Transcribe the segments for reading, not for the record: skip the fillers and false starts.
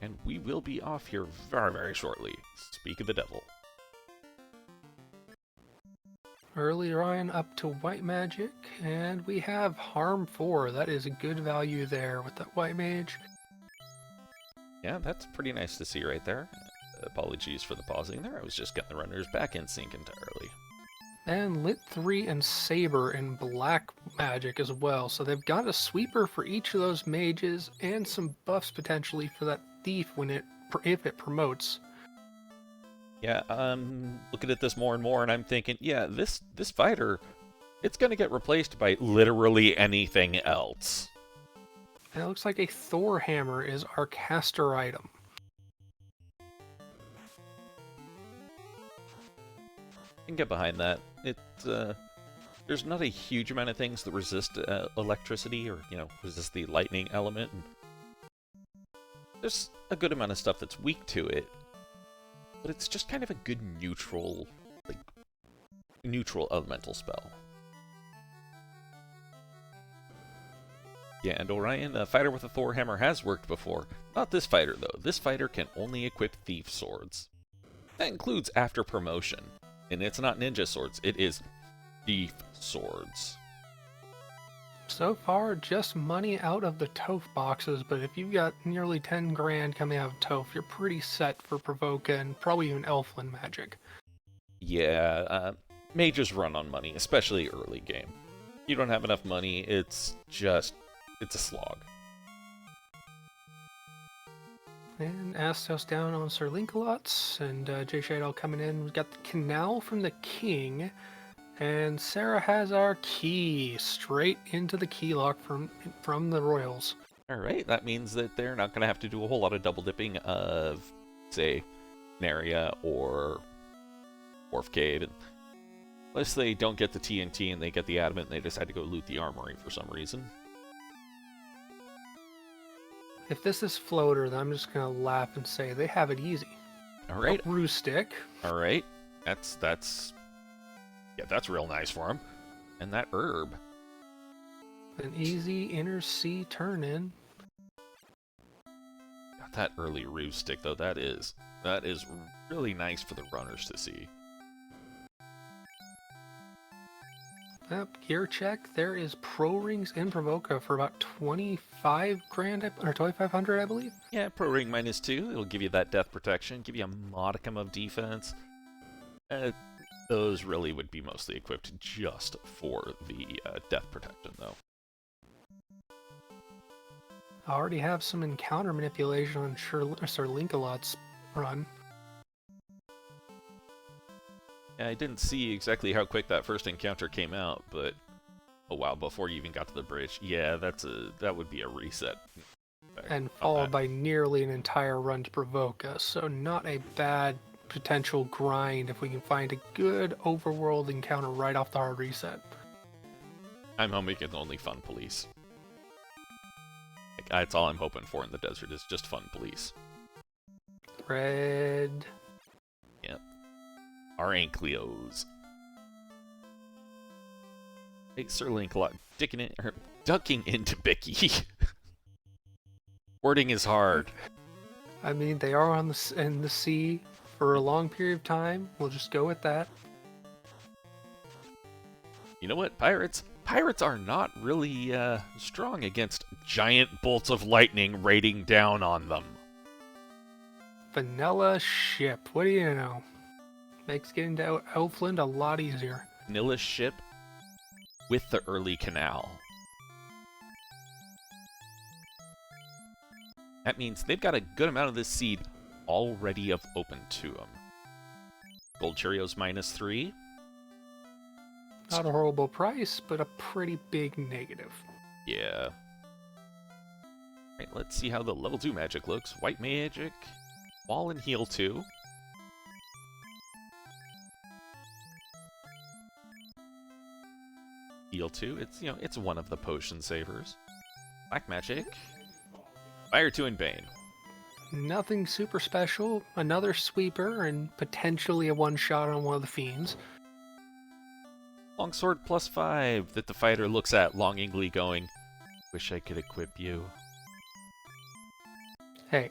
and we will be off here very, very shortly. Speak of the devil. Early Ryan up to white magic, and we have harm 4. That is a good value there with that white mage. Yeah, that's pretty nice to see right there. Apologies for the pausing there. I was just getting the runners back in sync entirely. And Lit 3 and Saber in black magic as well. So they've got a sweeper for each of those mages and some buffs potentially for that thief if it promotes. Yeah, I'm looking at this more and more, and I'm thinking, yeah, this fighter, it's going to get replaced by literally anything else. And it looks like a Thor hammer is our caster item. I can get behind that. There's not a huge amount of things that resist electricity or, resist the lightning element. And there's a good amount of stuff that's weak to it, but it's just kind of a good neutral elemental spell. Yeah, and Orion, a fighter with a Thor hammer, has worked before. Not this fighter, though. This fighter can only equip thief swords. That includes after promotion. And it's not ninja swords, it is thief swords. So far, just money out of the Toph boxes, but if you've got nearly 10 grand coming out of Toph, you're pretty set for Provoca and probably even Elflin magic. Yeah, mages run on money, especially early game. You don't have enough money, it's a slog. And Astos down on Sirlinkalots, and JShydell coming in. We've got the Canal from the King, and Sarah has our key straight into the key lock from the Royals. Alright, that means that they're not going to have to do a whole lot of double dipping of, say, Naria or Wharfcade. Unless they don't get the TNT and they get the Adamant and they decide to go loot the armory for some reason. If this is Floater, then I'm just going to laugh and say they have it easy. Alright. Roo stick. Alright. That's real nice for him. And that herb. An easy inner sea turn in. Got that early Roo stick though. That is really nice for the runners to see. Yep, gear check. There is Pro Rings in Provoca for about 25 grand, or 2,500, I believe. Yeah, Pro Ring -2. It'll give you that death protection, give you a modicum of defense. Those really would be mostly equipped just for the death protection, though. I already have some encounter manipulation on Sirlinkalot's run. Yeah, I didn't see exactly how quick that first encounter came out, but oh wow, before you even got to the bridge, yeah, that would be a reset. And followed by nearly an entire run to Provoca, so not a bad potential grind if we can find a good overworld encounter right off the hard reset. I'm hoping it's only fun police. That's all I'm hoping for in the desert is just fun police. Red. Yep. Our Ankleos. Hey, Sirlinkalot ducking into Bicky. Wording is hard. I mean, they are in the sea for a long period of time. We'll just go with that. You know what, pirates? Pirates are not really strong against giant bolts of lightning raining down on them. Vanilla ship. What do you know? Makes getting to Elfland a lot easier. Vanilla ship with the early canal. That means they've got a good amount of this seed already open to them. Gold Cheerios -3. Not a horrible price, but a pretty big negative. Yeah. Right, let's see how the level 2 magic looks. White magic, wall and heal 2. Heal 2, it's one of the potion savers. Black magic, fire 2 and bane. Nothing super special. Another sweeper and potentially a one-shot on one of the fiends. Longsword +5 that the fighter looks at longingly going, wish I could equip you. Hey,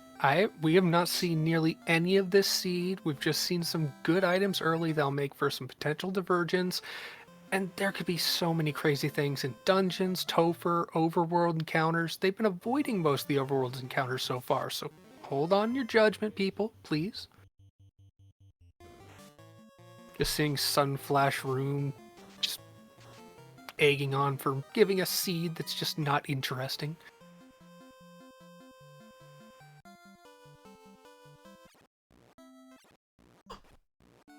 we have not seen nearly any of this seed. We've just seen some good items early that'll make for some potential divergence. And there could be so many crazy things in dungeons, Topher, overworld encounters. They've been avoiding most of the overworld encounters so far, so hold on your judgment, people, please. Just seeing Sunflash Rune just egging on for giving a seed that's just not interesting.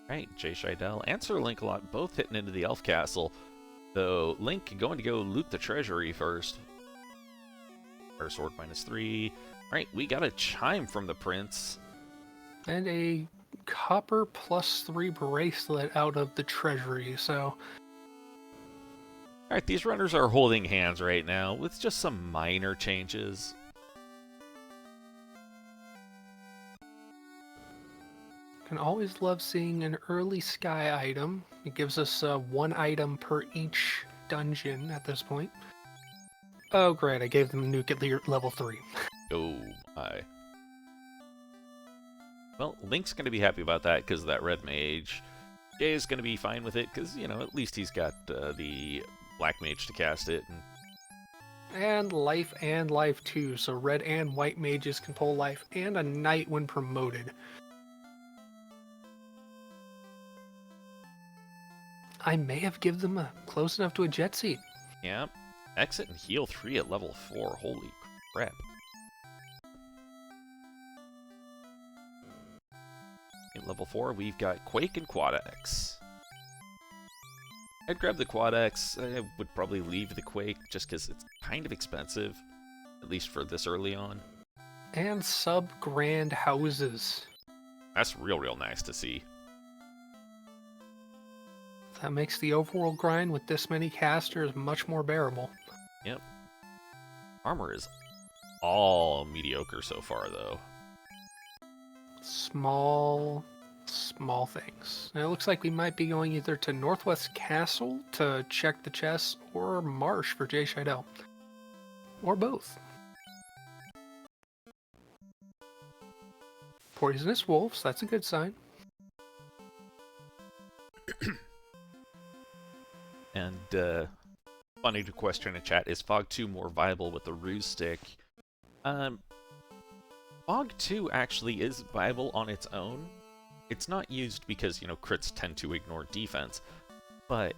Right, JShydell and Sirlinkalot both hitting into the Elf Castle, though Link going to go loot the treasury first. Our sword -3. Alright, we got a chime from the prince. And a copper +3 bracelet out of the treasury, so... Alright, these runners are holding hands right now, with just some minor changes. Can always love seeing an early sky item. It gives us 1 item per each dungeon at this point. Oh great, I gave them a nuke at level 3. Oh my. Well, Link's going to be happy about that because of that red mage. Jay is going to be fine with it because, you know, at least he's got the black mage to cast it. And life 2, so red and white mages can pull life and a knight when promoted. I may have given them a close enough to a jet seat. Yeah. Exit and heal 3 at level 4. Holy crap. At level 4, we've got Quake and Quad X. I'd grab the Quad X. I would probably leave the Quake just because it's kind of expensive, at least for this early on. And sub-grand houses. That's real nice to see. That makes the overworld grind with this many casters much more bearable. Yep. Armor is all mediocre so far, though. Small things. And it looks like we might be going either to Northwest Castle to check the chests or Marsh for JShydell. Or both. Poisonous wolves, that's a good sign. And, funny to question in chat, is Fog 2 more viable with the Ruse Stick? Fog 2 actually is viable on its own. It's not used because, you know, crits tend to ignore defense, but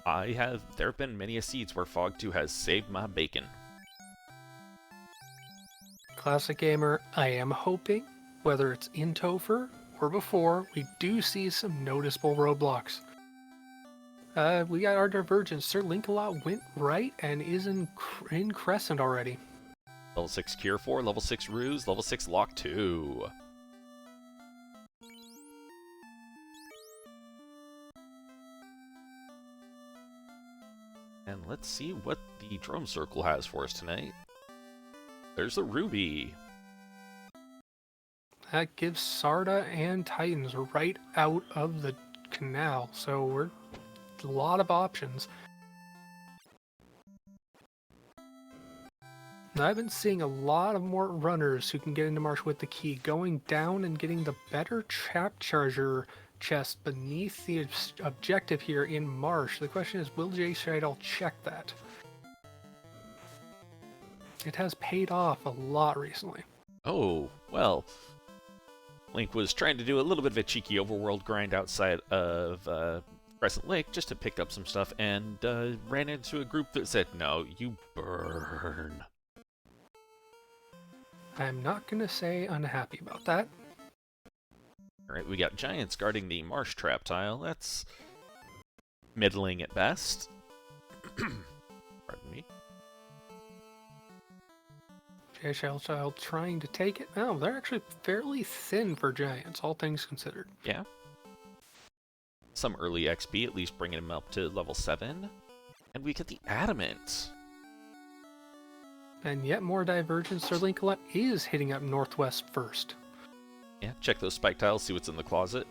there have been many seeds where Fog 2 has saved my bacon. Classic Gamer, I am hoping, whether it's in Topher or before, we do see some noticeable roadblocks. We got our divergence. Sirlinkalot went right and is in Crescent already. Level 6 Cure 4, level 6 Ruse, level 6 Lock 2. And let's see what the Drum Circle has for us tonight. There's a Ruby. That gives Sarda and Titans right out of the canal, so we're a lot of options. I've been seeing a lot of more runners who can get into Marsh with the key, going down and getting the better trap charger chest beneath the objective here in Marsh. The question is, will JShydell check that? It has paid off a lot recently. Oh, well. Link was trying to do a little bit of a cheeky overworld grind outside of Crescent Lake just to pick up some stuff and ran into a group that said, no, you burn. I'm not going to say unhappy about that. Alright, we got giants guarding the marsh trap tile. That's middling at best. Pardon me. JShydell trying to take it. Oh, they're actually fairly thin for giants, all things considered. Yeah. Some early XP, at least bringing him up to level 7. And we get the Adamant. And yet more divergence. Sirlinkalot is hitting up northwest first. Yeah, check those spike tiles, see what's in the closet.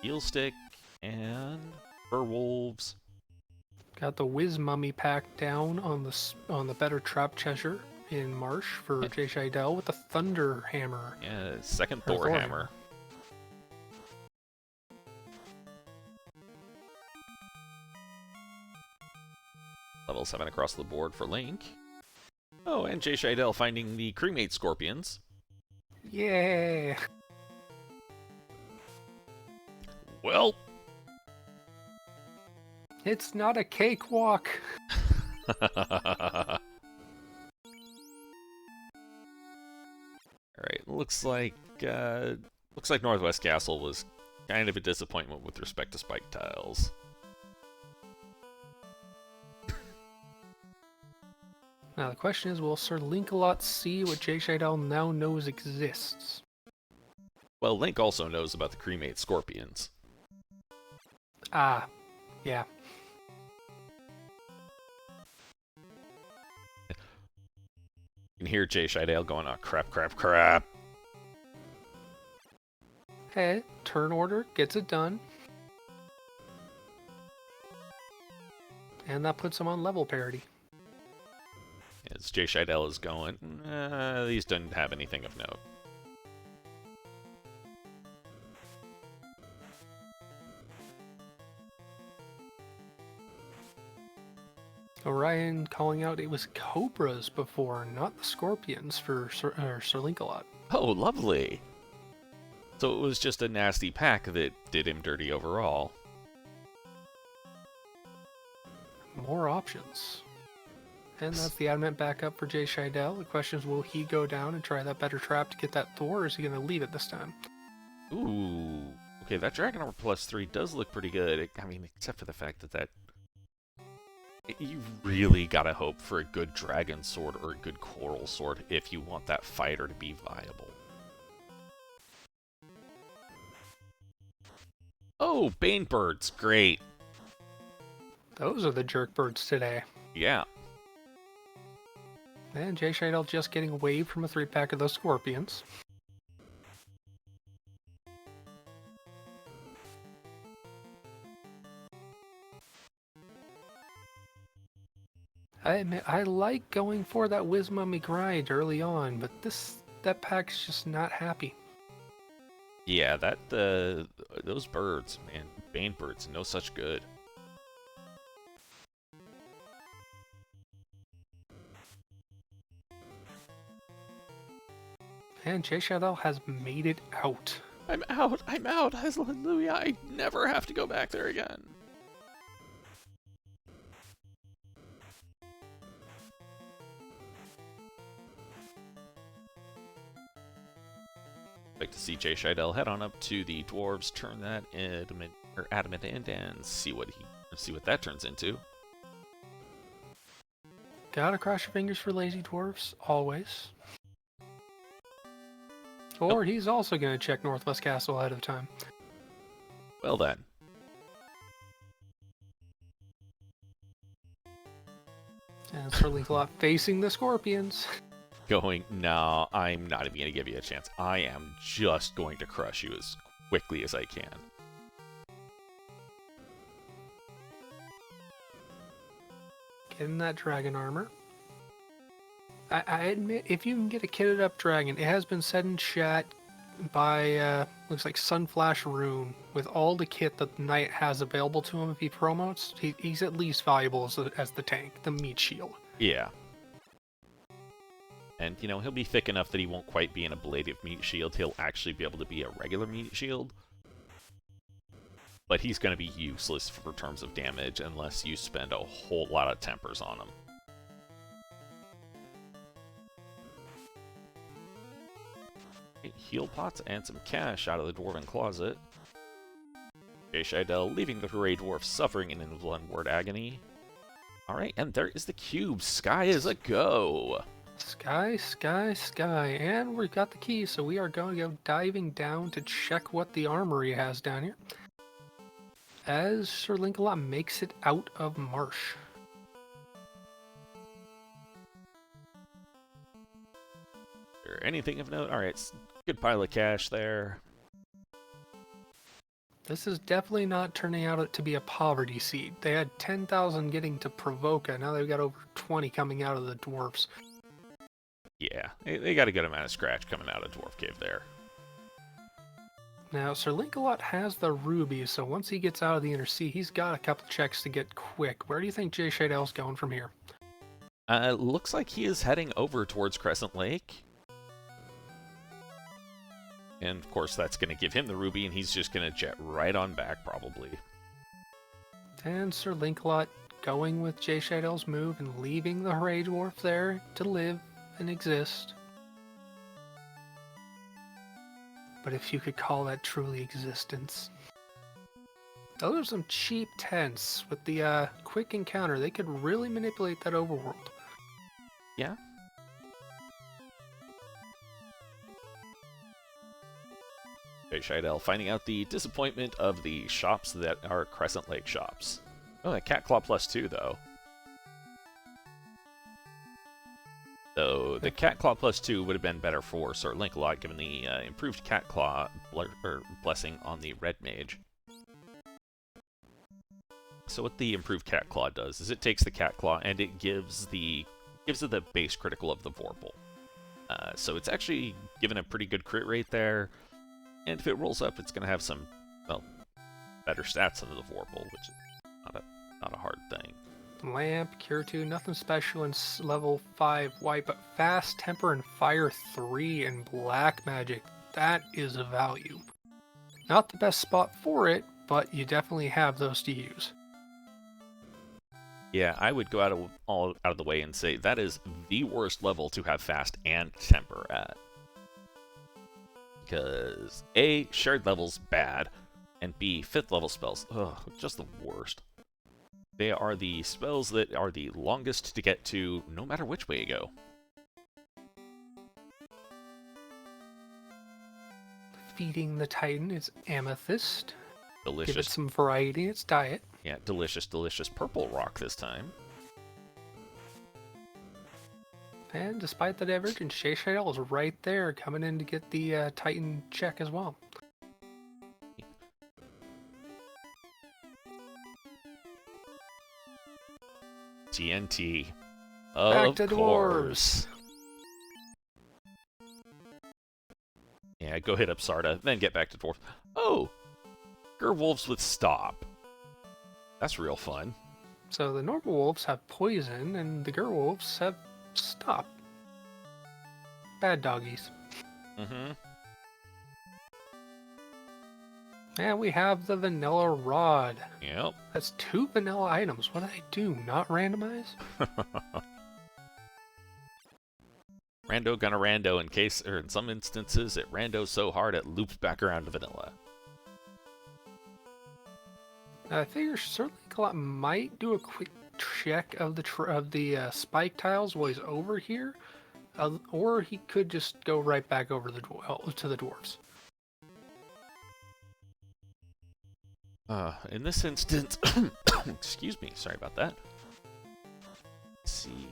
Heal stick and fur wolves. Got the Whiz Mummy pack down on the better trap treasure in Marsh for JShydell with the Thunder Hammer. Yeah, second Or Thor hammer. Level 7 across the board for Link. Oh, and JShydell finding the cremate scorpions. Yeah. Well, It's not a cakewalk. Alright, looks like Northwest Castle was kind of a disappointment with respect to spike tiles. Now the question is, will Sirlinkalot see what JShydell now knows exists? Well, Link also knows about the cremate scorpions. Ah, yeah. You can hear JShydell going, oh crap, crap, crap. Hey, turn order gets it done. And that puts him on level parity. As JShydell is going, these didn't have anything of note. Orion calling out it was cobras before, not the scorpions for Sirlinkalot. Oh, lovely! So it was just a nasty pack that did him dirty overall. More options. And that's the adamant backup for JShydell. The question is, will he go down and try that better trap to get that Thor, or is he going to leave it this time? Ooh. Okay, that Dragon Armor +3 does look pretty good. I mean, except for the fact that you really gotta hope for a good Dragon Sword or a good Coral Sword if you want that fighter to be viable. Oh, Banebirds, great. Those are the jerk birds today. Yeah. And JShydell just getting away from a 3-pack of those scorpions. I admit, I like going for that Whiz Mummy grind early on, but that pack's just not happy. Yeah, those birds, man, Banebirds, no such good. And JShydell has made it out. I'm out, hallelujah, I never have to go back there again. Like to see JShydell head on up to the dwarves, turn that adamant end, and see what that turns into. Gotta cross your fingers for lazy dwarves, always. Or he's also gonna check Northwest Castle ahead of time. Well then. And Sirlinkalot facing the scorpions. Going, no, I'm not even going to give you a chance. I am just going to crush you as quickly as I can. Getting that dragon armor. I admit, if you can get a kitted up dragon, it has been said in chat by, looks like Sunflash Rune, with all the kit that the knight has available to him if he promotes, he's at least valuable as the tank, the meat shield. Yeah. And, you know, he'll be thick enough that he won't quite be an ablative meat shield. He'll actually be able to be a regular meat shield. But he's going to be useless for terms of damage unless you spend a whole lot of tempers on him. Heal pots and some cash out of the Dwarven closet. JShydell leaving the Grey Dwarf suffering in unword agony. Alright, and there is the cube. Sky is a go! Sky, sky, sky. And we've got the key, so we are going to go diving down to check what the armory has down here. As Sirlinkalot makes it out of Marsh. Anything of note? Alright, good pile of cash there. This is definitely not turning out to be a poverty seed. They had 10,000 getting to Provoca. Now they've got over 20 coming out of the dwarves. Yeah, they got a good amount of scratch coming out of Dwarf Cave there. Now, Sirlinkalot has the rubies, so once he gets out of the Inner Sea, he's got a couple checks to get quick. Where do you think JShydell's going from here? Looks like he is heading over towards Crescent Lake. And, of course, that's going to give him the ruby, and he's just going to jet right on back, probably. And Sirlinkalot going with JShydell's move and leaving the Hray Dwarf there to live and exist. But if you could call that truly existence. Those are some cheap tents. With the quick encounter, they could really manipulate that overworld. Yeah. JShydell finding out the disappointment of the shops that are Crescent Lake shops. Oh, a Cat Claw +2, though. So the Cat Claw +2 would have been better for Sirlinkalot, given the improved Cat Claw blessing on the Red Mage. So what the improved Cat Claw does is it takes the Cat Claw and it gives it the base critical of the Vorpal. So it's actually given a pretty good crit rate there, and if it rolls up, it's going to have some, well, better stats than the Vorpal, which is not a hard thing. Lamp, Cure 2, nothing special in level 5 white, but Fast Temper and Fire 3 and Black Magic. That is a value. Not the best spot for it, but you definitely have those to use. Yeah, I would go out of the way and say that is the worst level to have Fast and Temper at. Because A, shared level's bad, and B, 5th level spells, ugh, just the worst. They are the spells that are the longest to get to, no matter which way you go. Feeding the Titan is Amethyst. Delicious. Give it some variety in its diet. Yeah, delicious, delicious purple rock this time. And despite the divergence, JShydell is right there, coming in to get the Titan check as well. TNT. Back Of to course. dwarves. Yeah, go hit up Sarda, then get back to dwarf. Oh! Gerwolves with stop. That's real fun. So the normal wolves have poison, and the Gerwolves have stop. Bad doggies. Mm-hmm. And we have the vanilla rod. Yep. That's 2 vanilla items. What did I do? Not randomize? Rando gonna rando in case, or in some instances, it randos so hard it loops back around to vanilla. I figure Sirlinkalot might do a quick check of the spike tiles while he's over here, or he could just go right back over to the dwarves. In this instance, excuse me, sorry about that. Let's see.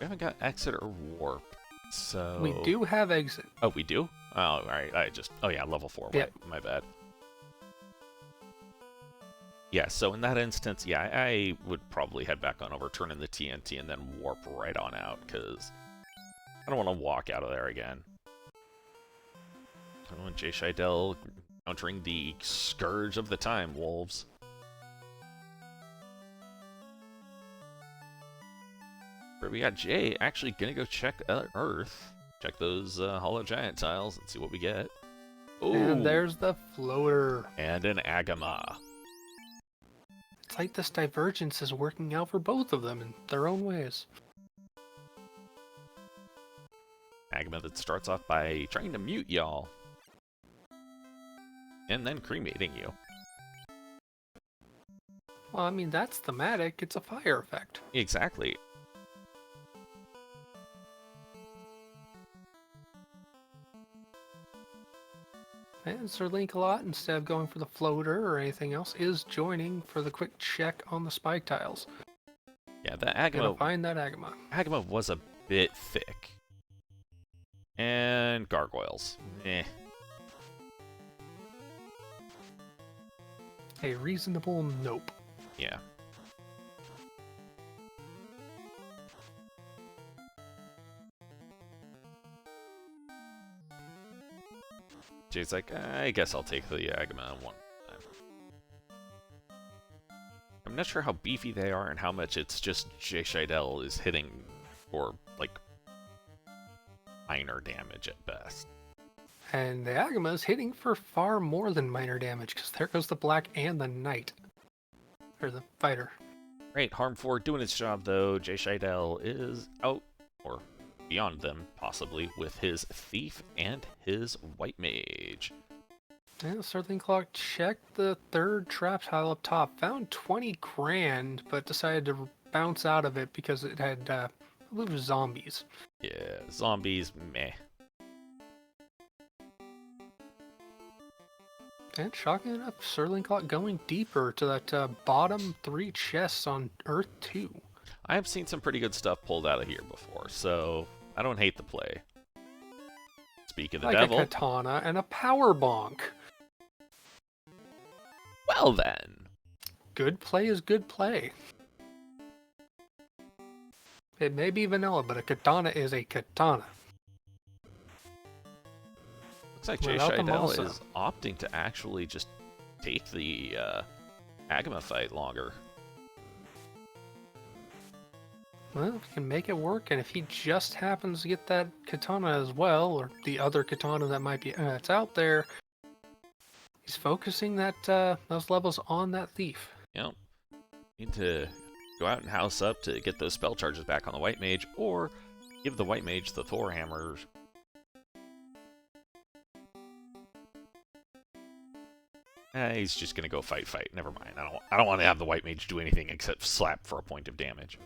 We haven't got exit or warp, so... We do have exit. Oh, we do? Oh, alright, oh yeah, level 4, Yep. my bad. Yeah, so in that instance, yeah, I would probably head back on over, turn in the TNT, and then warp right on out, because I don't want to walk out of there again. I don't want JShydell countering the Scourge of the Time Wolves. But we got Jay actually gonna go check Earth, check those Hollow Giant tiles, and see what we get. Ooh, And there's the floater. and an Agama. It's like this divergence is working out for both of them in their own ways. Agama that starts off by trying to mute y'all. And then cremating you. Well, I mean, that's thematic. It's a fire effect. Exactly. And Sirlinkalot, instead of going for the floater or anything else, is joining for the quick check on the spike tiles. Yeah, the Gonna Agama, find that Agama. Agama was a bit thick. And gargoyles. Eh. A reasonable nope. Yeah. Jay's like, I guess I'll take the Agama one time. I'm not sure how beefy they are and how much it's just JShydell is hitting for, like, minor damage at best. And the Agama is hitting for far more than minor damage, because there goes the black and the knight. Or the fighter. Great, Harm 4 doing its job, though. JShydell is out, or beyond them, possibly, with his Thief and his White Mage. Yeah, Sirlinkalot checked the third trap tile up top. Found 20 grand, but decided to bounce out of it because it had, I believe it was zombies. Yeah, zombies, meh. And shocking enough, Sirlinkalot going deeper to that bottom 3 chests on Earth 2. I have seen some pretty good stuff pulled out of here before, so I don't hate the play. Speak of the like devil. a katana and a power bonk. Well then. Good play is good play. It may be vanilla, but a katana is a katana. Looks like Without the JShydell Malsa. is opting to actually just take the Agama fight longer. Well, if he can make it work, and if he just happens to get that katana as well, or the other katana that might be that's out there, he's focusing that those levels on that thief. Yep. Need to go out and house up to get those spell charges back on the White Mage, or give the White Mage the Thor Hammer. He's just gonna go fight. Never mind. I don't want to have the White Mage do anything except slap for a point of damage.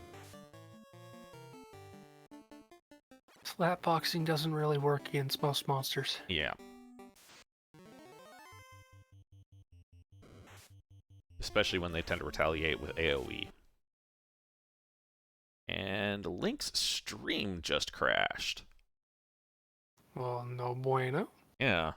Slap boxing doesn't really work against most monsters. Yeah. Especially when they tend to retaliate with AoE. And Link's stream just crashed. Well, no bueno. Yeah.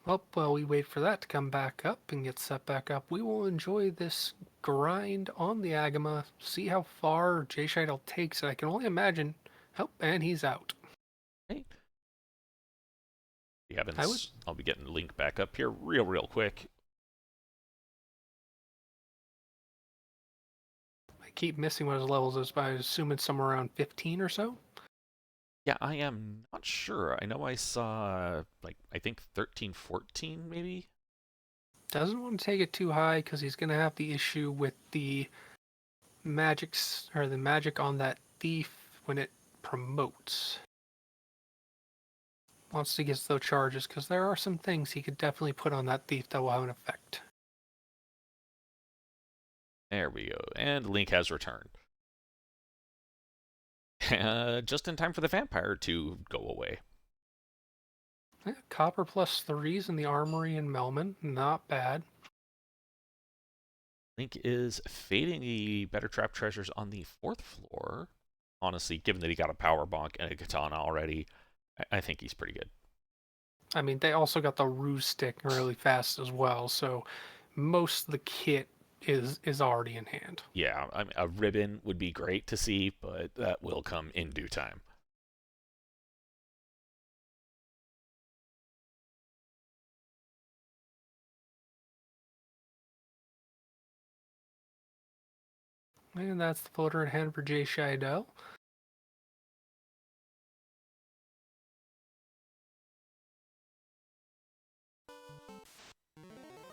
Well, while we wait for that to come back up and get set back up, we will enjoy this grind on the Agama, see how far JShydell takes it. I can only imagine. Oh, and he's out. Hey. I'll be getting Link back up here real quick. I keep missing what his levels is, but I assume it's somewhere around 15 or so. Yeah, I am not sure. I know I saw, like, I think 13, 14 maybe? Doesn't want to take it too high because he's going to have the issue with the magic on that thief when it promotes. Wants to get those charges because there are some things he could definitely put on that thief that will have an effect. There we go. And Link has returned. Just in time for the vampire to go away. Yeah, copper +3s in the armory in Melman. Not bad. Link is fading the better trap treasures on the 4th floor. Honestly, given that he got a power bonk and a katana already, I think he's pretty good. I mean, they also got the ruse stick really fast as well, so most of the kit is already in hand. Yeah, I mean, a ribbon would be great to see, but that will come in due time. And that's the floater in hand for JShydell.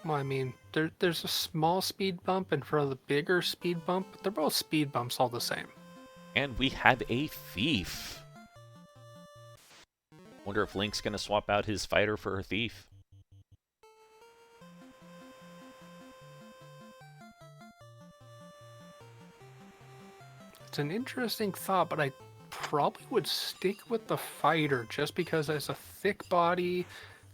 Well, I mean, there's a small speed bump in front of the bigger speed bump, but they're both speed bumps all the same. And we have a thief. Wonder if Link's gonna swap out his fighter for a thief. It's an interesting thought, but I probably would stick with the fighter just because it's a thick body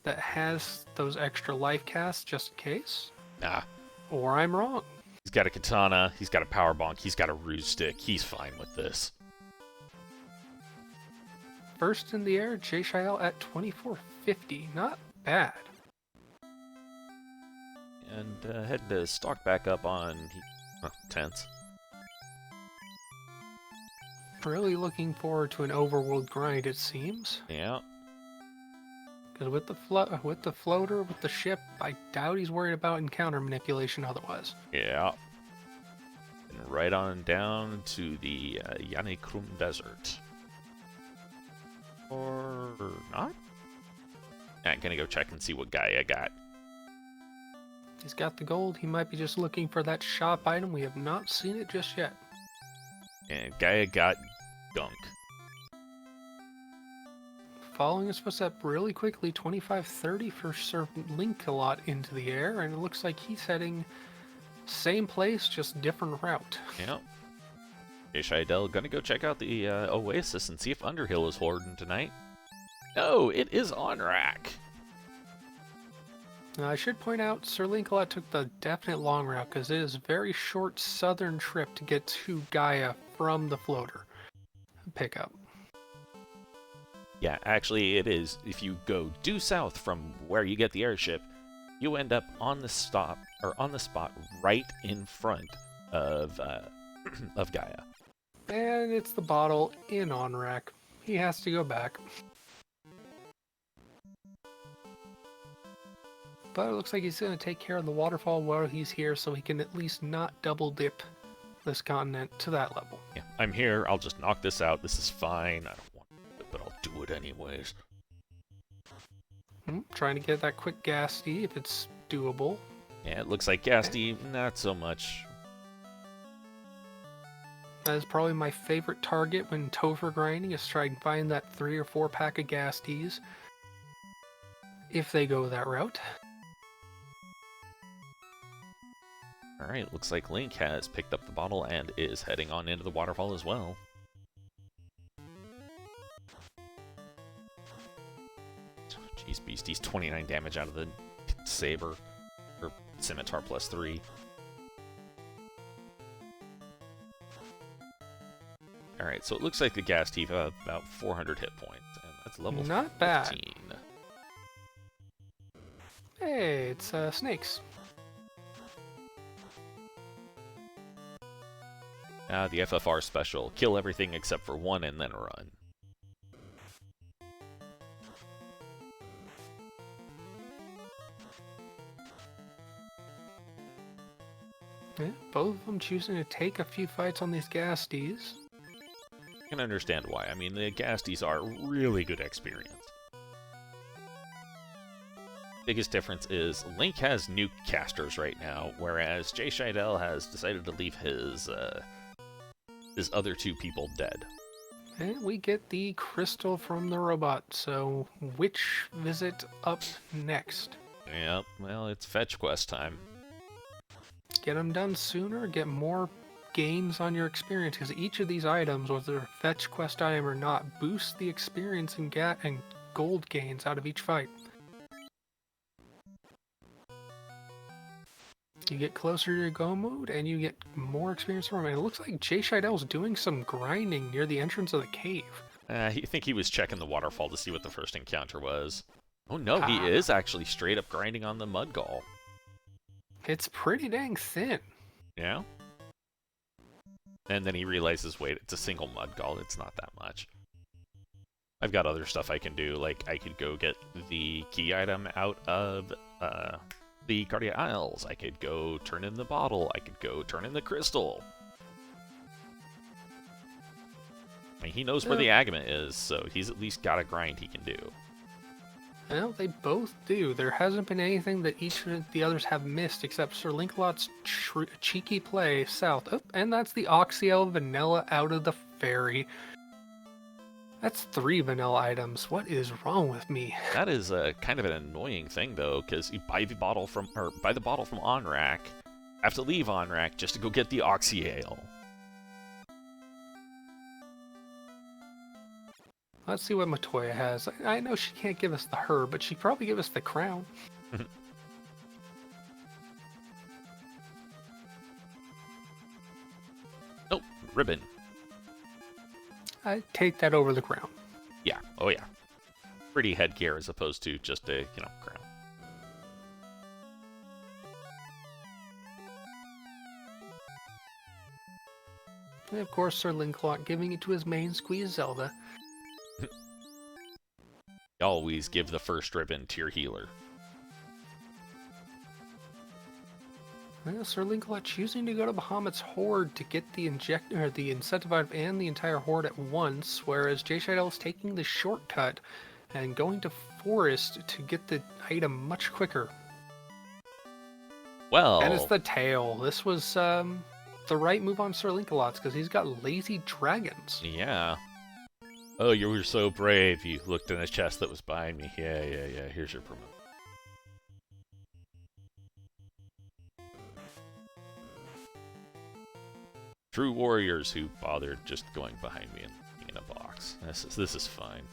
that has those extra life casts just in case. Nah. Or I'm wrong. He's got a katana, he's got a power bonk, he's got a ruse stick. He's fine with this. first in the air, JShydell at 2450. Not bad. And head to stock back up on tents. Really looking forward to an overworld grind, it seems. Yeah. Because with the floater, with the ship, I doubt he's worried about encounter manipulation otherwise. Yeah. And right on down to the Yanikrum Desert. Or not? I'm gonna go check and see what Gaia got. He's got the gold. He might be just looking for that shop item. We have not seen it just yet. And Gaia got gunk. Following his footstep really quickly, 2530 for Sirlinkalot into the air, and it looks like he's heading same place, just different route. Yeah. JShydell gonna go check out the Oasis and see if Underhill is hoarding tonight. No, it is on rack. Now, I should point out, Sirlinkalot took the definite long route because it is a very short southern trip to get to Gaia from the floater pickup. Yeah, actually it is. If you go due south from where you get the airship, you end up on the spot right in front of of Gaia. And it's the bottle in on rack. He has to go back. But it looks like he's going to take care of the waterfall while he's here so he can at least not double dip this continent to that level. Yeah, I'm here. I'll just knock this out. This is fine. I don't want it, but I'll do it anyways. Trying to get that quick gas D if it's doable. Yeah, it looks like Gasty, not so much. That is probably my favorite target when Topher grinding, is try and find that 3 or 4 pack of gas Ds. If they go that route. Alright, looks like Link has picked up the bottle and is heading on into the waterfall as well. Jeez, Beastie's 29 damage out of the Saber. Or Scimitar plus 3. Alright, so it looks like the gas teeth have about 400 hit points, and that's level 15. Not bad. Hey, it's snakes. The FFR special. Kill everything except for one and then run. Yeah, both of them choosing to take a few fights on these gas Ds. I can understand why. I mean, the Gasties are really good experience. Biggest difference is Link has nuke casters right now, whereas JShydell has decided to leave his other 2 people dead. And we get the crystal from the robot, so which visit up next? Yep, well, it's fetch quest time. Get them done sooner, get more gains on your experience, because each of these items, whether they're a fetch quest item or not, boosts the experience and gold gains out of each fight. You get closer to your go mode, and you get more experience from it. It looks like JShydell's doing some grinding near the entrance of the cave. I think he was checking the waterfall to see what the first encounter was. Oh no, he is actually straight up grinding on the Mudgall. It's pretty dang thin. Yeah? And then he realizes, wait, it's a single Mudgall, it's not that much. I've got other stuff I can do, like I could go get the key item out of the Guardia Isles. I could go turn in the bottle. I could go turn in the crystal. I mean, he knows where the Agament is, so he's at least got a grind he can do. Well, they both do. There hasn't been anything that each of the others have missed except Sirlinkalot's cheeky play south. Oh, and that's the Oxyel vanilla out of the ferry. That's 3 vanilla items. What is wrong with me? That is kind of an annoying thing, though, because you buy the bottle from on-rack, have to leave on-rack just to go get the Oxyale. Let's see what Matoya has. I know she can't give us the herb, but she'd probably give us the crown. Oh, ribbon. I'd take that over the crown. Yeah, oh yeah. Pretty headgear as opposed to just a, crown. And of course, Sirlinkalot giving it to his main squeeze Zelda. Always give the first ribbon to your healer. Well, Sirlinkalot choosing to go to Bahamut's Horde to get the the incentive and the entire Horde at once, whereas JShydell is taking the shortcut and going to Forest to get the item much quicker. Well... And it's the tail. This was the right move on Sirlinkalot's because he's got lazy dragons. Yeah. Oh, you were so brave. You looked in a chest that was behind me. Yeah. Here's your promotion. True warriors who bothered just going behind me and in a box. This is fine.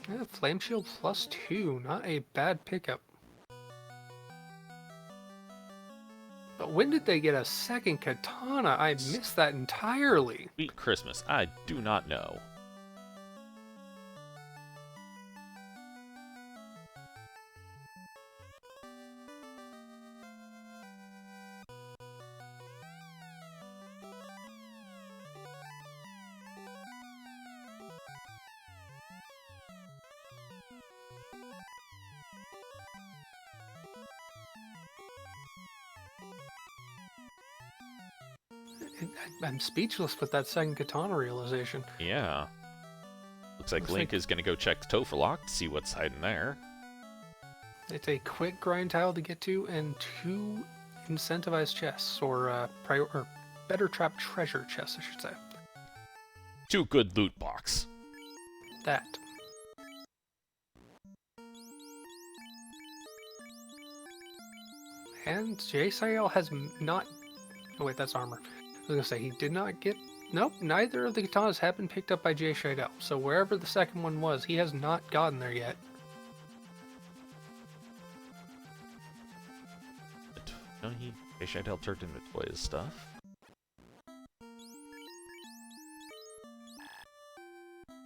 Yeah, Flame Shield +2, not a bad pickup. But when did they get a second katana? I missed that entirely. Sweet Christmas. I do not know. I'm speechless with that second katana realization. Yeah. Looks like Link is going to go check Topherlock to see what's hiding there. It's a quick grind tile to get to and 2 incentivized chests, or better trap treasure chests, I should say. 2 good loot box. That. And JShydell has not... Oh wait, that's armor. I was going to say, he did not get... Nope, neither of the katanas have been picked up by JShydell. So wherever the second one was, he has not gotten there yet. No, JShydell turned into toys stuff.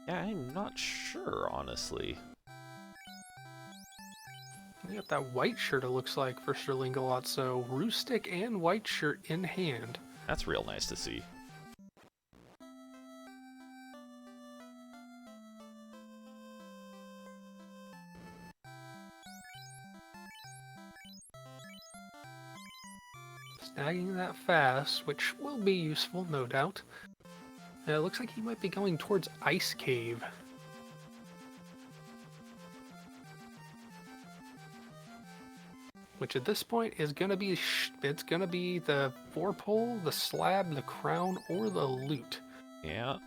Yeah, I'm not sure, honestly. You got that white shirt, it looks like, for Sirlinkalot, so Roostic and white shirt in hand. That's real nice to see. Snagging that fast, which will be useful, no doubt. It looks like he might be going towards Ice Cave. Which at this point is going to be, it's going to be the 4-pole, the slab, the crown, or the loot. Yeah.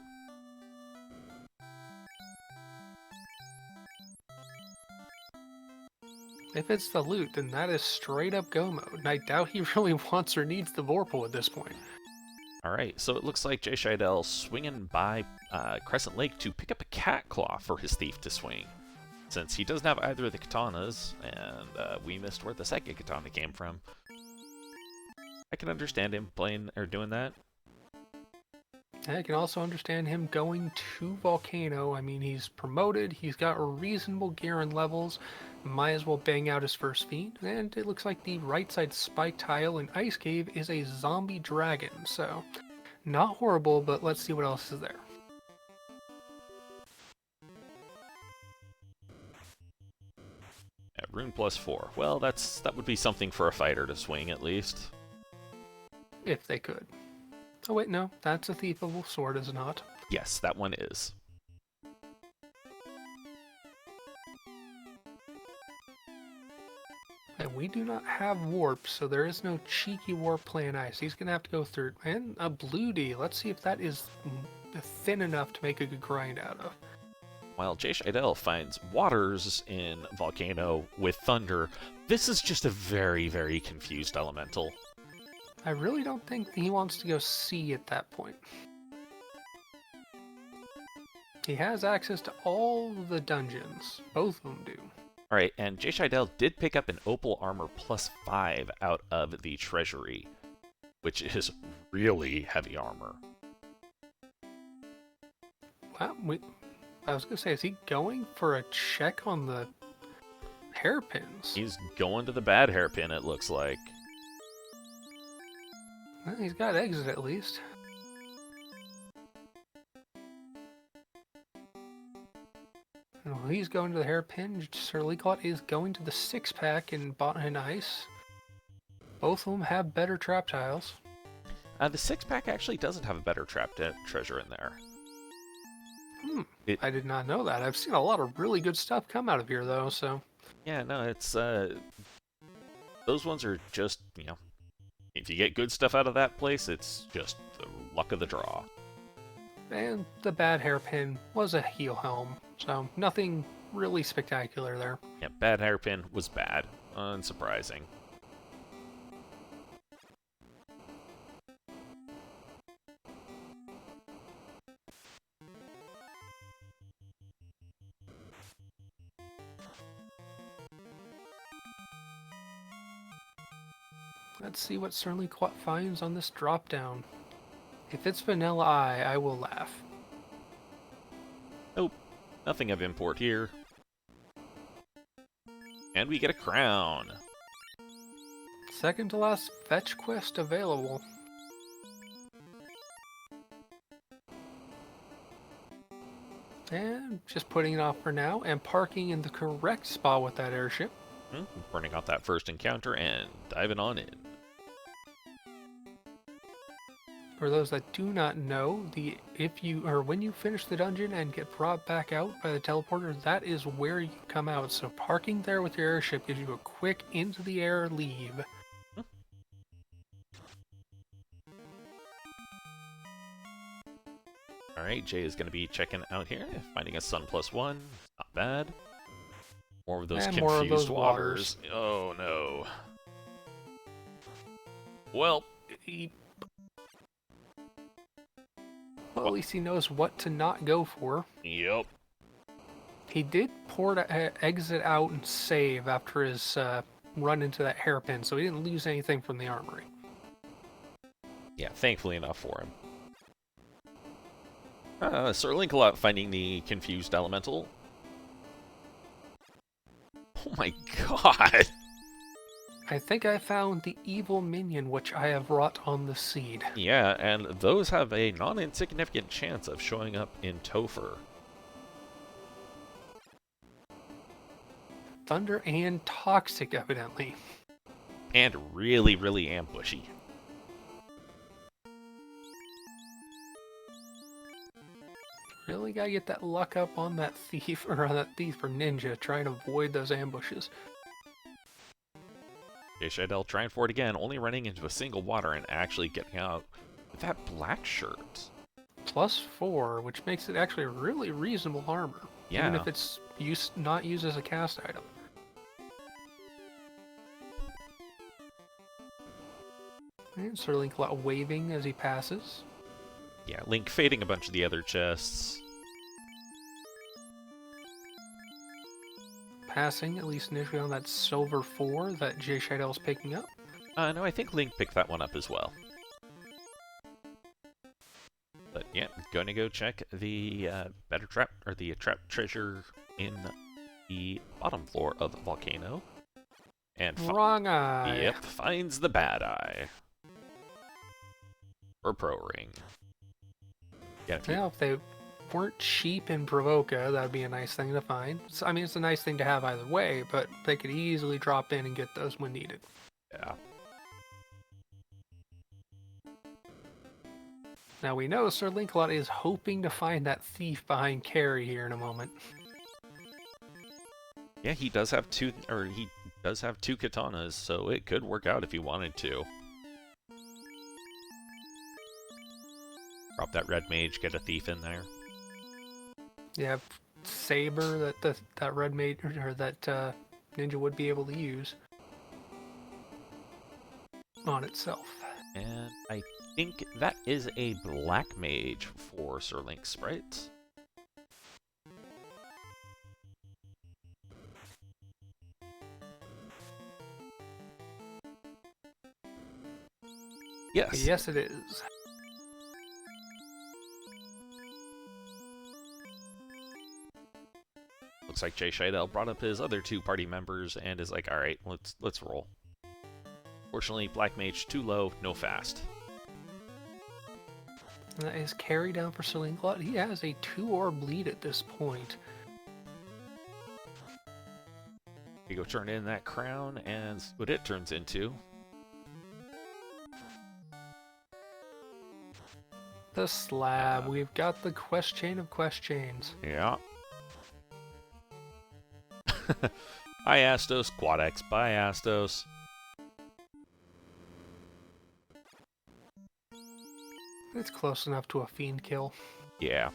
If it's the loot, then that is straight up go mode. And I doubt he really wants or needs the Vorpal at this point. Alright, so it looks like JShydell swinging by Crescent Lake to pick up a cat claw for his thief to swing. Since he doesn't have either of the katanas, and we missed where the second katana came from. I can understand him playing or doing that. I can also understand him going to Volcano. I mean, he's promoted, he's got reasonable gear and levels, might as well bang out his first Fiend, and it looks like the right side spike tile in Ice Cave is a zombie dragon, so not horrible, but let's see what else is there. Yeah, Rune +4. Well, that would be something for a fighter to swing, at least. If they could. Oh wait, no, that's a thiefable sword, is it not? Yes, that one is. And we do not have warp, so there is no cheeky warp playing ice. He's going to have to go through. And a blue D. Let's see if that is thin enough to make a good grind out of. While JShydell finds waters in Volcano with thunder, this is just a very, very confused elemental. I really don't think he wants to go sea at that point. He has access to all the dungeons. Both of them do. Alright, and JShydell did pick up an Opal Armor +5 out of the Treasury, which is really heavy armor. Well, I was gonna say, is he going for a check on the hairpins? He's going to the bad hairpin, it looks like. Well, he's got exit at least. And while he's going to the hairpin, Sirlinkalot is going to the 6-pack in bottom ice. Both of them have better trap tiles. The 6-pack actually doesn't have a better trap treasure in there. I did not know that. I've seen a lot of really good stuff come out of here, though, so... Yeah, no, it's, those ones are just, you know, if you get good stuff out of that place, it's just the luck of the draw. And the bad hairpin was a heel helm, so nothing really spectacular there. Yeah, bad hairpin was bad. Unsurprising. Let's see what Sirlinkalot finds on this drop-down. If it's Vanilla I will laugh. Nope, nothing of import here. And we get a crown. Second to last fetch quest available. And just putting it off for now and parking in the correct spot with that airship. Burning out that first encounter and diving on in. For those that do not know, when you finish the dungeon and get brought back out by the teleporter, that is where you come out. So parking there with your airship gives you a quick into the air leave. Alright, Jay is going to be checking out here, finding a Sun +1. Not bad. More of those And confused more of those waters. Oh no. Well, Well, at least he knows what to not go for. Yep. He did exit out and save after his run into that hairpin, so he didn't lose anything from the armory. Yeah, thankfully enough for him. Sirlinkalot finding the confused elemental. Oh my god! I think I found the evil minion which I have wrought on the seed. Yeah, and those have a non-insignificant chance of showing up in Topher. Thunder and toxic, evidently. And really, really ambushy. Really gotta get that luck up on that thief, or on that thief or ninja, trying to avoid those ambushes. JShydell trying for it again, only running into a single water and actually getting out with that black shirt. +4, which makes it actually really reasonable armor. Yeah. Even if it's not used as a cast item. And Sirlinkalot waving as he passes. Yeah, Link fading a bunch of the other chests. Passing, at least initially, on that silver 4 that JShydell is picking up. No, I think Link picked that one up as well. But yeah, gonna go check the better trap, or the trap treasure in the bottom floor of the volcano. And Wrong eye! Yep, finds the bad eye. Or pro ring. Yeah, If they weren't cheap in Provoca, that'd be a nice thing to find. I mean, it's a nice thing to have either way, but they could easily drop in and get those when needed. Yeah. Now we know Sirlinkalot is hoping to find that thief behind Carrie here in a moment. Yeah, he does have two katanas, so it could work out if he wanted to. Drop that red mage, get a thief in there. Yeah, saber that red mage or that ninja would be able to use on itself. And I think that is a black mage for Sir Link's sprites. Yes. Yes, it is. looks like JShydell brought up his other 2 party members and is like, alright, let's roll. Fortunately, Black Mage too low, no fast. That is carry down for Sirlinkalot. He has a 2-orb lead at this point. You go turn in that crown and see what it turns into. The slab. We've got the quest chain of quest chains. Yeah. Hi Astos, Quad X, bye Astos. It's close enough to a fiend kill. Yeah.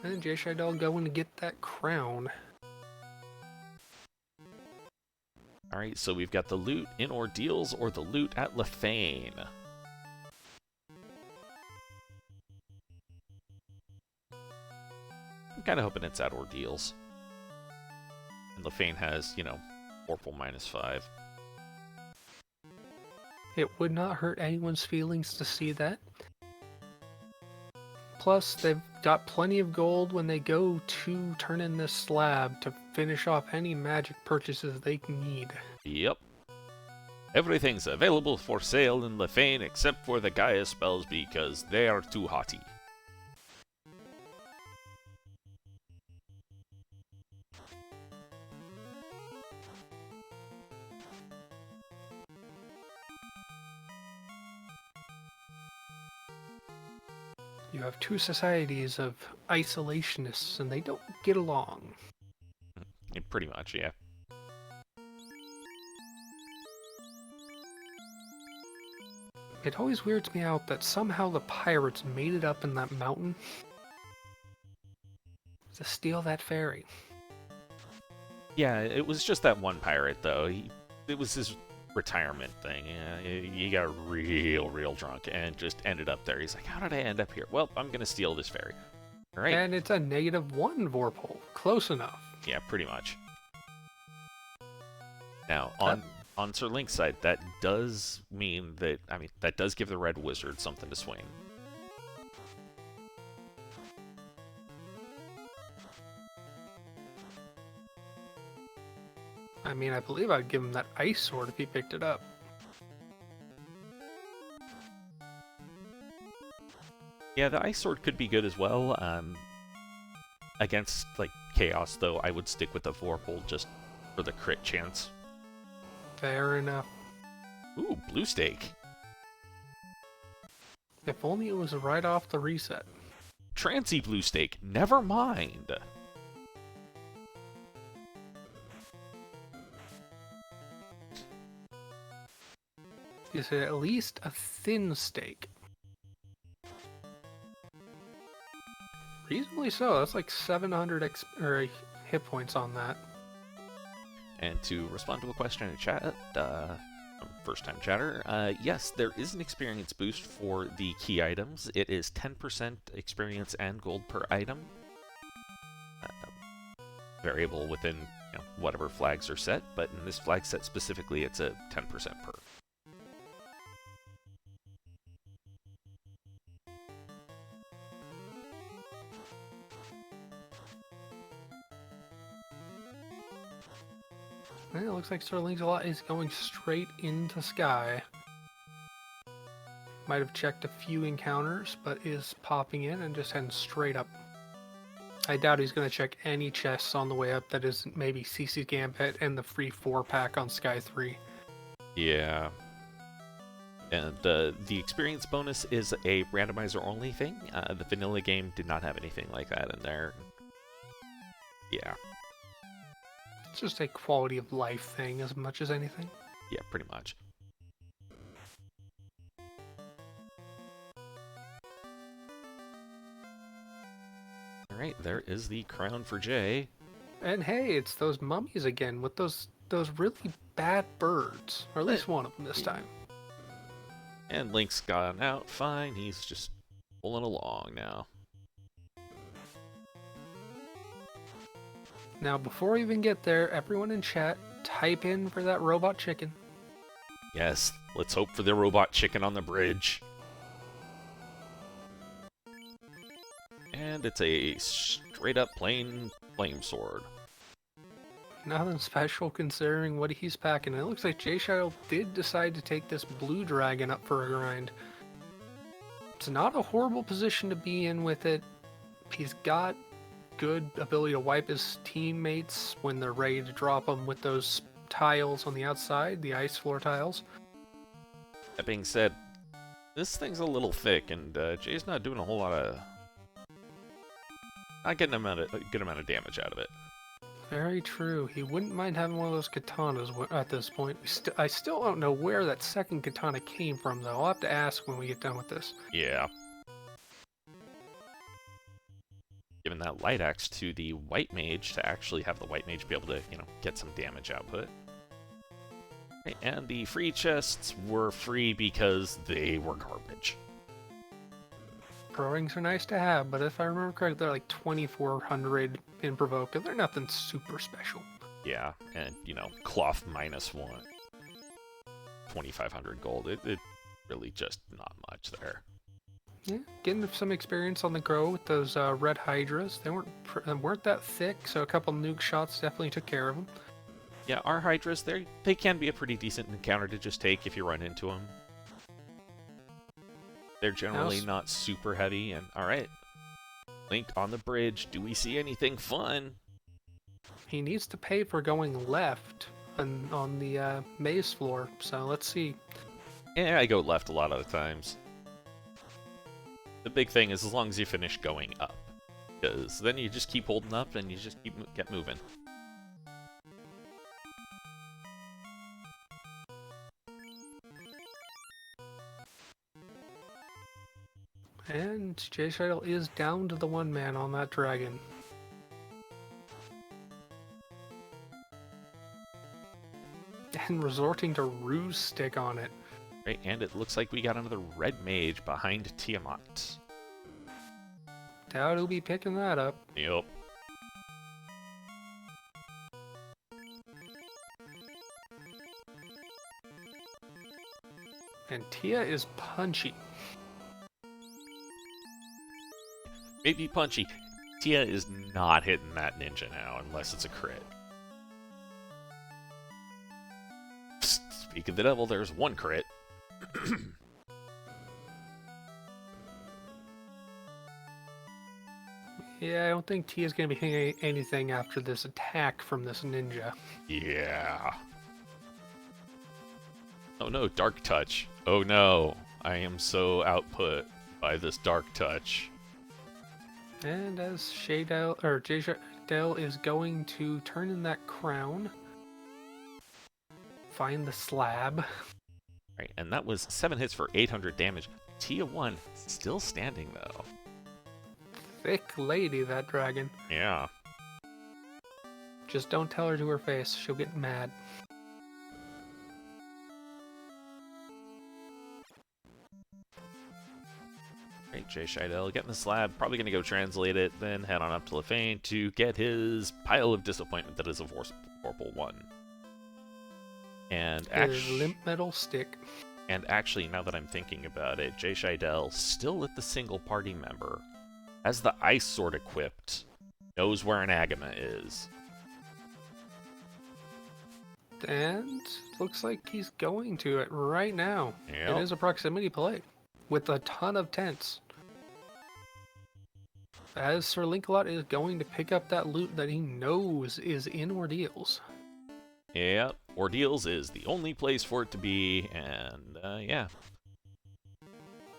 And JShydell going to get that crown. Alright, so we've got the loot in Ordeals or the loot at Lefane. I'm kind of hoping it's at Ordeals. And Lefane has, you know, Vorpal -5. It would not hurt anyone's feelings to see that. Plus, they've got plenty of gold when they go to turn in this slab to finish off any magic purchases they need. Yep. Everything's available for sale in Lefane except for the Gaia spells because they are too haughty. You have 2 societies of isolationists, and they don't get along. Yeah, pretty much, yeah. It always weirds me out that somehow the pirates made it up in that mountain to steal that ferry. Yeah, it was just that one pirate, though. It was his retirement thing. Yeah, he got real drunk and just ended up there. He's like, how did I end up here? Well, I'm going to steal this ferry. All right. And it's a -1 Vorpal. Close enough. Yeah, pretty much. Now, on Sir Link's side, that does mean that, I mean, that does give the Red Wizard something to swing. I mean, I believe I'd give him that ice sword if he picked it up. Yeah, the Ice Sword could be good as well. Against, like, Chaos, though, I would stick with the Vorpal just for the crit chance. Fair enough. Ooh, Blue Stake. If only it was right off the reset. Transy Blue Stake, never mind. Is it at least a thin stake? Reasonably so. That's like 700 hit points on that. And to respond to a question in chat, first-time chatter, yes, there is an experience boost for the key items. It is 10% experience and gold per item. Variable within whatever flags are set, but in this flag set specifically, it's a 10% per. Well, it looks like Sirlinkalot is going straight into Sky. Might have checked a few encounters, but is popping in and just heading straight up. I doubt he's going to check any chests on the way up that isn't maybe CC Gambit and the free 4-pack on Sky 3. Yeah. And the experience bonus is a randomizer only thing. The vanilla game did not have anything like that in there. Yeah. It's just a quality of life thing as much as anything. Yeah, pretty much. Alright, there is the crown for Jay. And hey, it's those mummies again with those really bad birds. Or at least one of them this time. And Link's gone out fine. He's just pulling along now. Now, before we even get there, everyone in chat, type in for that robot chicken. Yes, let's hope for the robot chicken on the bridge. And it's a straight-up plain flame sword. Nothing special considering what he's packing. It looks like JShydell did decide to take this blue dragon up for a grind. It's not a horrible position to be in with it. He's got good ability to wipe his teammates when they're ready to drop them with those tiles on the outside, the ice floor tiles. That being said, this thing's a little thick, and Jay's not doing a whole lot of... not getting a good amount of damage out of it. Very true. He wouldn't mind having one of those katanas at this point. I still don't know where that second katana came from, though. I'll have to ask when we get done with this. Yeah. Giving that light axe to the white mage to actually have the white mage be able to, get some damage output. Okay, and the free chests were free because they were garbage. Growings are nice to have, but if I remember correctly, they're like 2,400 in Provoke. They're nothing super special. Yeah, and, cloth -1. 2,500 gold. It really just not much there. Yeah, getting some experience on the grow with those red hydras. They weren't that thick, so a couple nuke shots definitely took care of them. Yeah, our hydras, they can be a pretty decent encounter to just take if you run into them. They're generally not super heavy, and alright. Link on the bridge, do we see anything fun? He needs to pay for going left on the maze floor, so let's see. Yeah, I go left a lot of the times. The big thing is as long as you finish going up, because then you just keep holding up and you just get moving. And JShydell is down to the one man on that dragon. And resorting to Ruse Stick on it. Right, and it looks like we got another red mage behind Tiamat. Doubt he'll be picking that up. Yep. And Tia is punchy. Maybe punchy. Tia is not hitting that ninja now unless it's a crit. Speak of the devil, there's one crit. Yeah, I don't think Tia's gonna be hitting anything after this attack from this ninja. Yeah. Oh no, dark touch. Oh no, I am so output by this dark touch. And as JShydell is going to turn in that crown, find the slab. Right, and that was 7 hits for 800 damage. Tia 1 still standing though. Thick lady, that dragon. Yeah. Just don't tell her to her face, she'll get mad. Right, JShydell getting the slab, probably going to go translate it, then head on up to Lefane to get his pile of disappointment that is a Vorpal 1. And his limp metal stick. And actually, now that I'm thinking about it, JShydell, still with the single party member, has the ice sword equipped, knows where an Agama is. And looks like he's going to it right now. Yep. It is a proximity play with a ton of tents. As Sirlinkalot is going to pick up that loot that he knows is in Ordeals. Yeah, Ordeals is the only place for it to be, and yeah.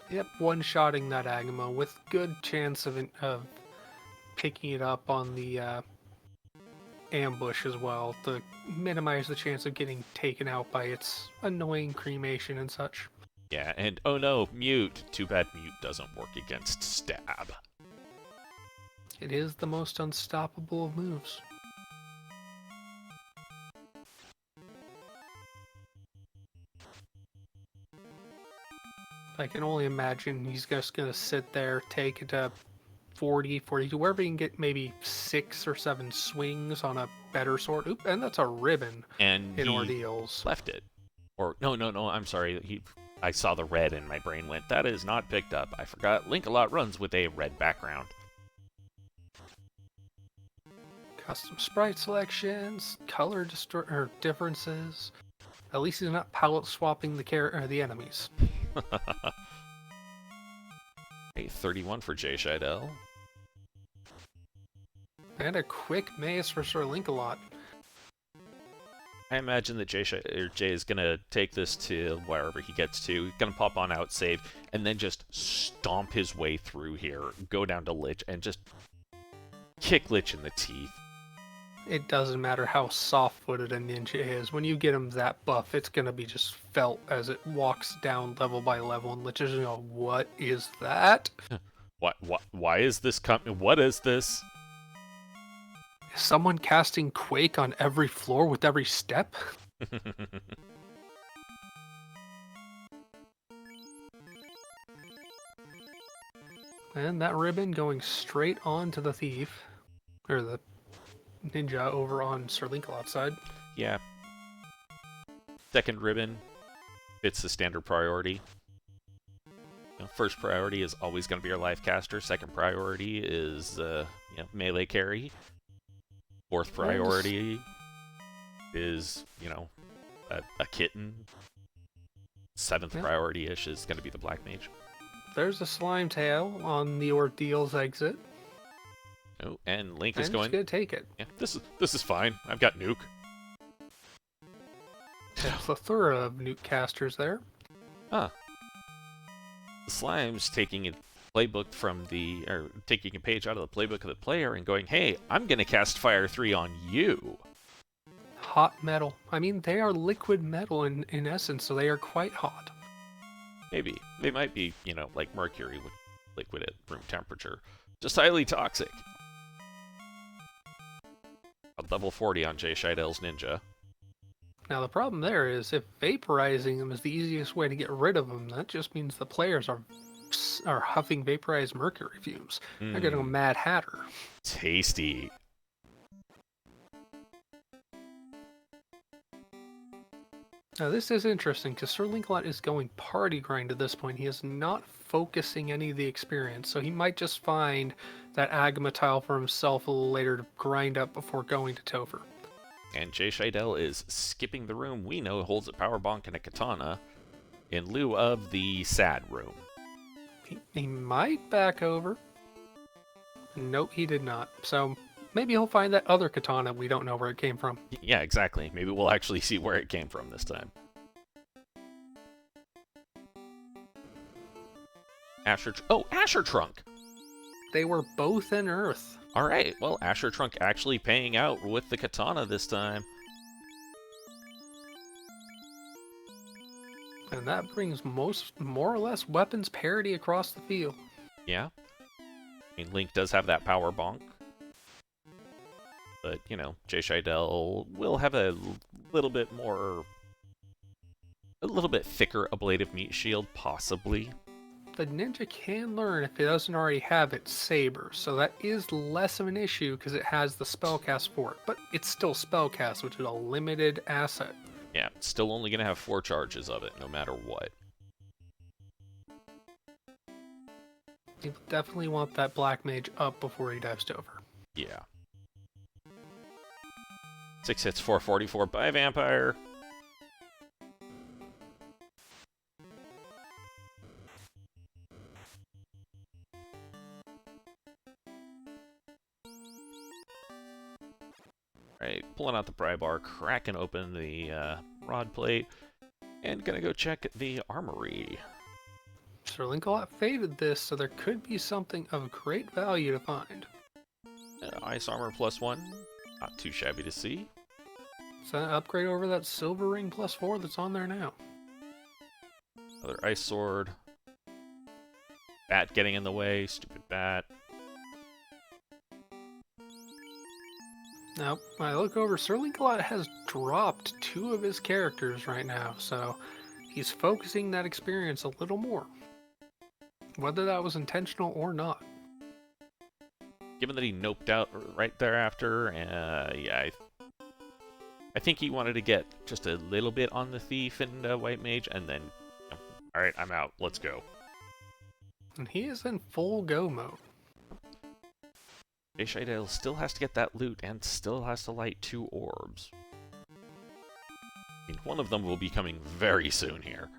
Yep, one-shotting that Agama with good chance of picking it up on the ambush as well to minimize the chance of getting taken out by its annoying cremation and such. Yeah, and oh no, mute. Too bad mute doesn't work against stab. It is the most unstoppable of moves. I can only imagine he's just going to sit there, take it to 40, 42, wherever he can get maybe 6 or 7 swings on a better sword. Oop, and that's a ribbon and in Ordeals. Left it. Or, no, I'm sorry. I saw the red and my brain went, that is not picked up. I forgot Linkalot runs with a red background. Custom sprite selections, color differences. At least he's not palette swapping the enemies. Hey, 31 for JShydell. And a quick maze for Sirlinkalot. I imagine that Jay is going to take this to wherever he gets to. He's going to pop on out, save, and then just stomp his way through here, go down to Lich, and just kick Lich in the teeth. It doesn't matter how soft-footed a ninja is. When you get him that buff, it's going to be just felt as it walks down level by level, and Lich is going to go, what is that? Why is this coming? What is this? Is someone casting Quake on every floor with every step? And that ribbon going straight on to the thief, or the ninja over on Sirlinkalot's side. Yeah. Second ribbon fits the standard priority. First priority is always going to be your life caster. Second priority is melee carry. Fourth priority is, a kitten. Seventh priority-ish is going to be the black mage. There's a slime tail on the ordeal's exit. Oh, and Link is going. He's gonna take it. Yeah, this is fine. I've got nuke. A plethora of nuke casters there. The slime's taking a playbook taking a page out of the playbook of the player and going, "Hey, I'm gonna cast Fire 3 on you." Hot metal. I mean, they are liquid metal in essence, so they are quite hot. Maybe they might be, like mercury with liquid at room temperature, just highly toxic. A level 40 on JShydell's ninja. Now the problem there is if vaporizing them is the easiest way to get rid of them, that just means the players are huffing vaporized mercury fumes. They're gonna go Mad Hatter. Tasty. Now this is interesting because Sirlinkalot is going party grind at this point. He is not focusing any of the experience, so he might just find that Agama tile for himself a little later to grind up before going to Topher. And JShydell is skipping the room we know holds a power bonk and a katana in lieu of the sad room. He might back over. Nope, he did not. So maybe he'll find that other katana we don't know where it came from. Yeah, exactly. Maybe we'll actually see where it came from this time. Asher Trunk! They were both in Earth. Alright, well, Asher Trunk actually paying out with the katana this time. And that brings more or less weapons parity across the field. Yeah. I mean, Link does have that power bonk. But, JShydell will have a little bit thicker ablative meat shield, possibly. The ninja can learn, if it doesn't already have it, Saber, so that is less of an issue because it has the spellcast for it, but it's still spellcast, which is a limited asset. Yeah, it's still only going to have 4 charges of it, no matter what. You definitely want that black mage up before he dives over. Yeah. 6 hits, 444 by Vampire. Right, pulling out the pry bar, cracking open the rod plate, and gonna go check the armory. Sirlinkalot faded this, so there could be something of great value to find. Ice armor +1, not too shabby to see. So upgrade over that silver ring +4 that's on there now. Another ice sword. Bat getting in the way, stupid bat. Now, when I look over, Sirlinkalot has dropped 2 of his characters right now, so he's focusing that experience a little more. Whether that was intentional or not. Given that he noped out right thereafter, yeah, I think he wanted to get just a little bit on the thief and white mage, and then, alright, I'm out, let's go. And he is in full go mode. JShydell still has to get that loot and still has to light 2 orbs. I mean, one of them will be coming very soon here.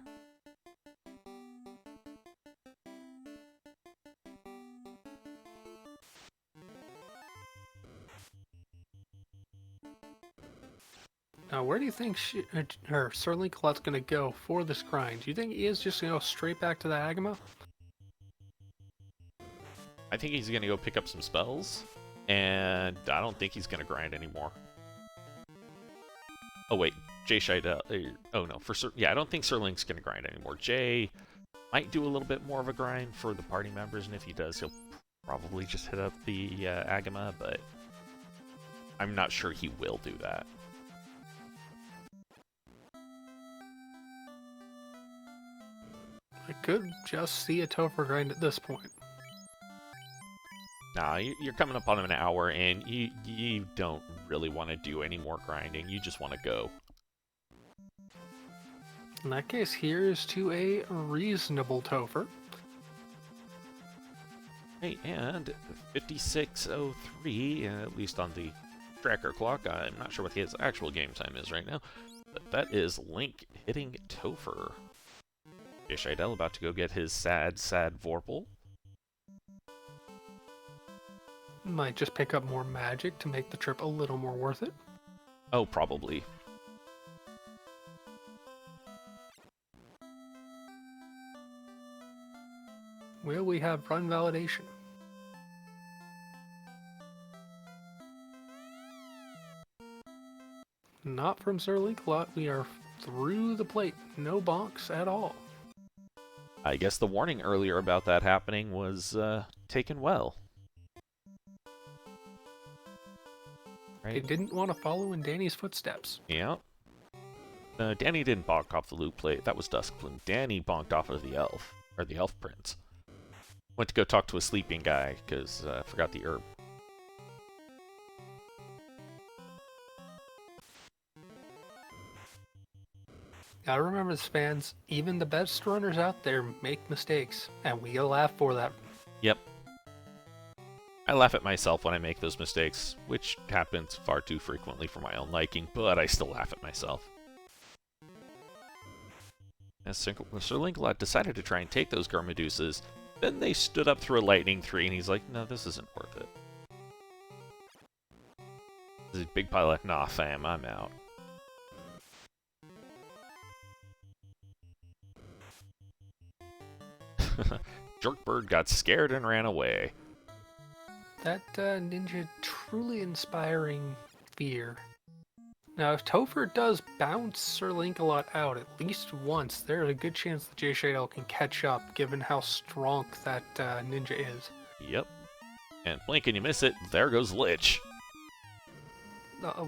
Now, where do you think Sirlinkalot's going to go for this grind? Do you think he is just going to go straight back to the Agama? I think he's going to go pick up some spells, and I don't think he's going to grind anymore. Oh wait, JShydell. Oh no, yeah, I don't think Sirlink's going to grind anymore. Jay might do a little bit more of a grind for the party members, and if he does, he'll probably just hit up the Agama, but I'm not sure he will do that. I could just see a Topher grind at this point. Nah, you're coming up on an hour, and you don't really want to do any more grinding. You just want to go. In that case, here's to a reasonable Topher. Hey, and 56:03, at least on the tracker clock. I'm not sure what his actual game time is right now, but that is Link hitting Topher. JShydell about to go get his sad Vorpal. Might just pick up more magic to make the trip a little more worth it. Oh, probably. Will we have run validation? Not from Sirlinkalot. We are through the plate. No bonks at all. I guess the warning earlier about that happening was taken well. Right? They didn't want to follow in Danny's footsteps. Yeah. Danny didn't bonk off the loot plate. That was Duskbloom. Danny bonked off of the elf, or the elf prince. Went to go talk to a sleeping guy, because I forgot the herb. Gotta remember this, fans. Even the best runners out there make mistakes, and we laugh for that. Yep. I laugh at myself when I make those mistakes, which happens far too frequently for my own liking, but I still laugh at myself. As Sirlinkalot decided to try and take those Garmadusas, then they stood up through a lightning 3, and he's like, no, this isn't worth it. This is a big pile like, nah, fam, I'm out. Jerkbird got scared and ran away. That ninja truly inspiring fear. Now, if Topher does bounce Sirlinkalot out at least once, there's a good chance that JShydell can catch up, given how strong that ninja is. Yep. And blink and you miss it, there goes Lich.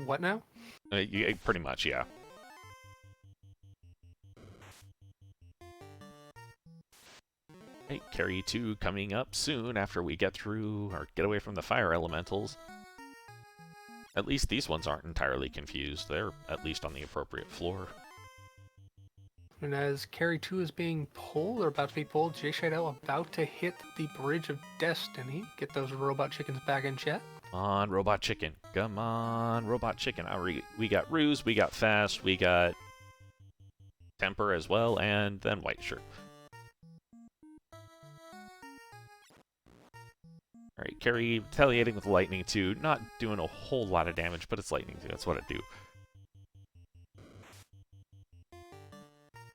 What now? Yeah, pretty much, yeah. Hey, Carry 2 coming up soon after we get through, or get away from the fire elementals. At least these ones aren't entirely confused. They're at least on the appropriate floor. And as Carry 2 is being pulled, or about to be pulled, JShydell about to hit the Bridge of Destiny. Get those robot chickens back in chat. Come on, Robot Chicken. Come on, Robot Chicken. We got Ruse, we got Fast, we got Temper as well, and then White Shirt. Alright, Carry retaliating with Lightning 2. Not doing a whole lot of damage, but it's Lightning 2. That's what I do.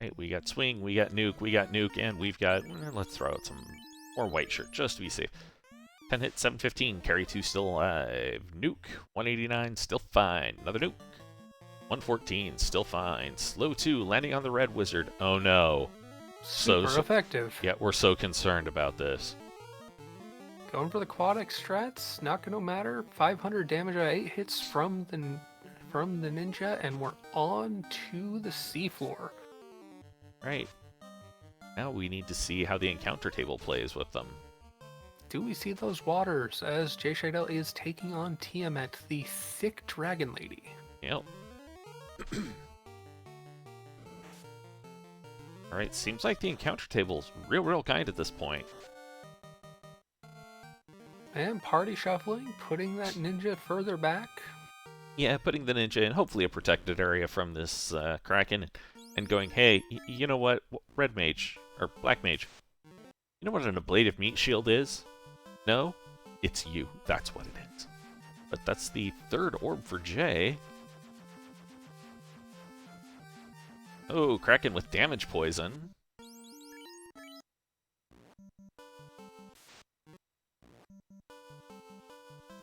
Hey, we got Swing, we got Nuke, and we've got... let's throw out some more White Shirt, just to be safe. 10 hit, 715. Carry 2 still alive. Nuke, 189, still fine. Another Nuke. 114, still fine. Slow 2, landing on the Red Wizard. Oh no. Super effective. Yeah, we're so concerned about this. Going for the quad X strats, not gonna matter. 500 damage out of 8 hits from the ninja, and we're on to the seafloor. Right. Now we need to see how the encounter table plays with them. Do we see those waters as JShydell is taking on Tiamat, the thick dragon lady? Yep. Alright, seems like the encounter table's real kind at this point. And party shuffling, putting that ninja further back. Yeah, putting the ninja in hopefully a protected area from this Kraken, and going, hey, you know what, Red Mage, or Black Mage, you know what an ablative meat shield is? No? It's you. That's what it is. But that's the third orb for Jay. Oh, Kraken with damage poison.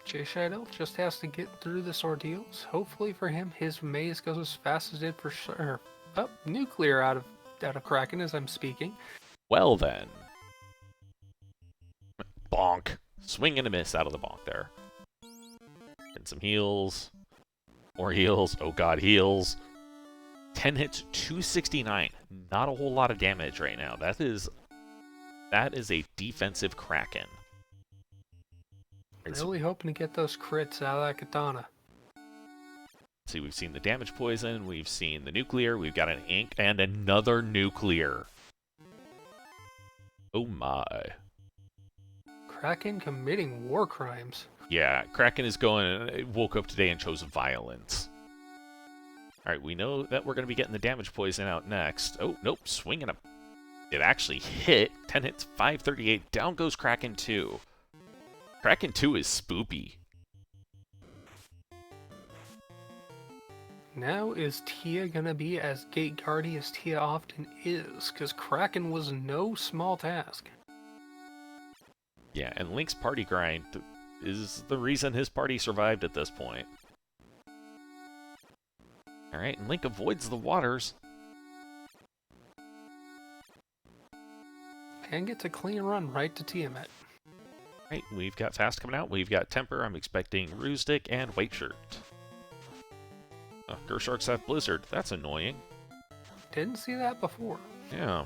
JShydell just has to get through this ordeal. Hopefully for him, his maze goes as fast as it did for sure. Oh, nuclear out of Kraken as I'm speaking. Well then. Bonk. Swing and a miss out of the bonk there. And some heals. More heals. Oh god, heals. 10 hits, 269. Not a whole lot of damage right now. That is a defensive Kraken. Really hoping to get those crits out of that katana. See, we've seen the damage poison, we've seen the nuclear, we've got an ink, and another nuclear. Oh my. Kraken committing war crimes. Yeah, Kraken is going, woke up today and chose violence. Alright, we know that we're going to be getting the damage poison out next. Oh, nope, swinging a... It actually hit. 10 hits, 538. Down goes Kraken 2. Kraken 2 is spoopy. Now is Tia gonna be as gate guardy as Tia often is? Because Kraken was no small task. Yeah, and Link's party grind is the reason his party survived at this point. Alright, and Link avoids the waters. And gets a clean run right to Tiamat. Right, we've got Fast coming out, we've got Temper, I'm expecting Roostick and White Shirt. Oh, Gersharks have Blizzard, that's annoying. Didn't see that before. Yeah.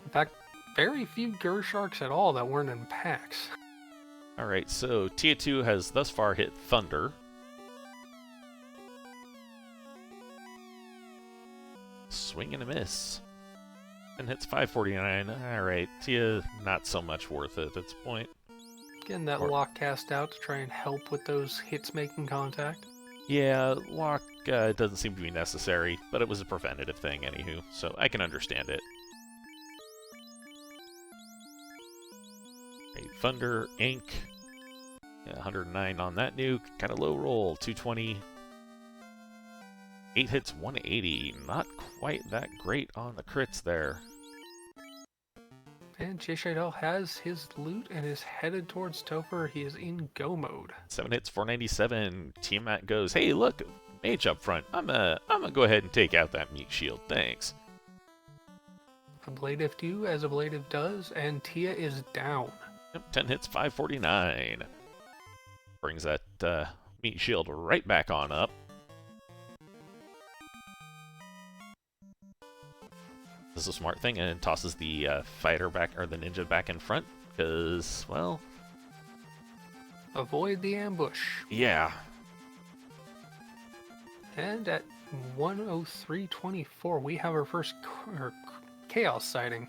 In fact, very few Gersharks at all that weren't in packs. Alright, so Tia 2 has thus far hit Thunder. Swing and a miss. And hits 549. Alright, Tia, not so much worth it at this point. Getting that lock cast out to try and help with those hits making contact. Yeah, lock doesn't seem to be necessary, but it was a preventative thing anywho, so I can understand it. Okay, Thunder, Ink. Yeah, 109 on that nuke. Kind of low roll, 220. 8 hits, 180. Not quite that great on the crits there. And JShydell has his loot and is headed towards Topher. He is in go mode. 7 hits, 497. Tiamat goes, hey, look, mage up front. I'm gonna go ahead and take out that meat shield. Thanks. Ablative do as Ablative does, and Tia is down. Yep, 10 hits, 549. Brings that meat shield right back on up. This is a smart thing, and tosses the fighter back, or the ninja back in front, because, well... Avoid the ambush. Yeah. And at 103.24, we have our first chaos sighting.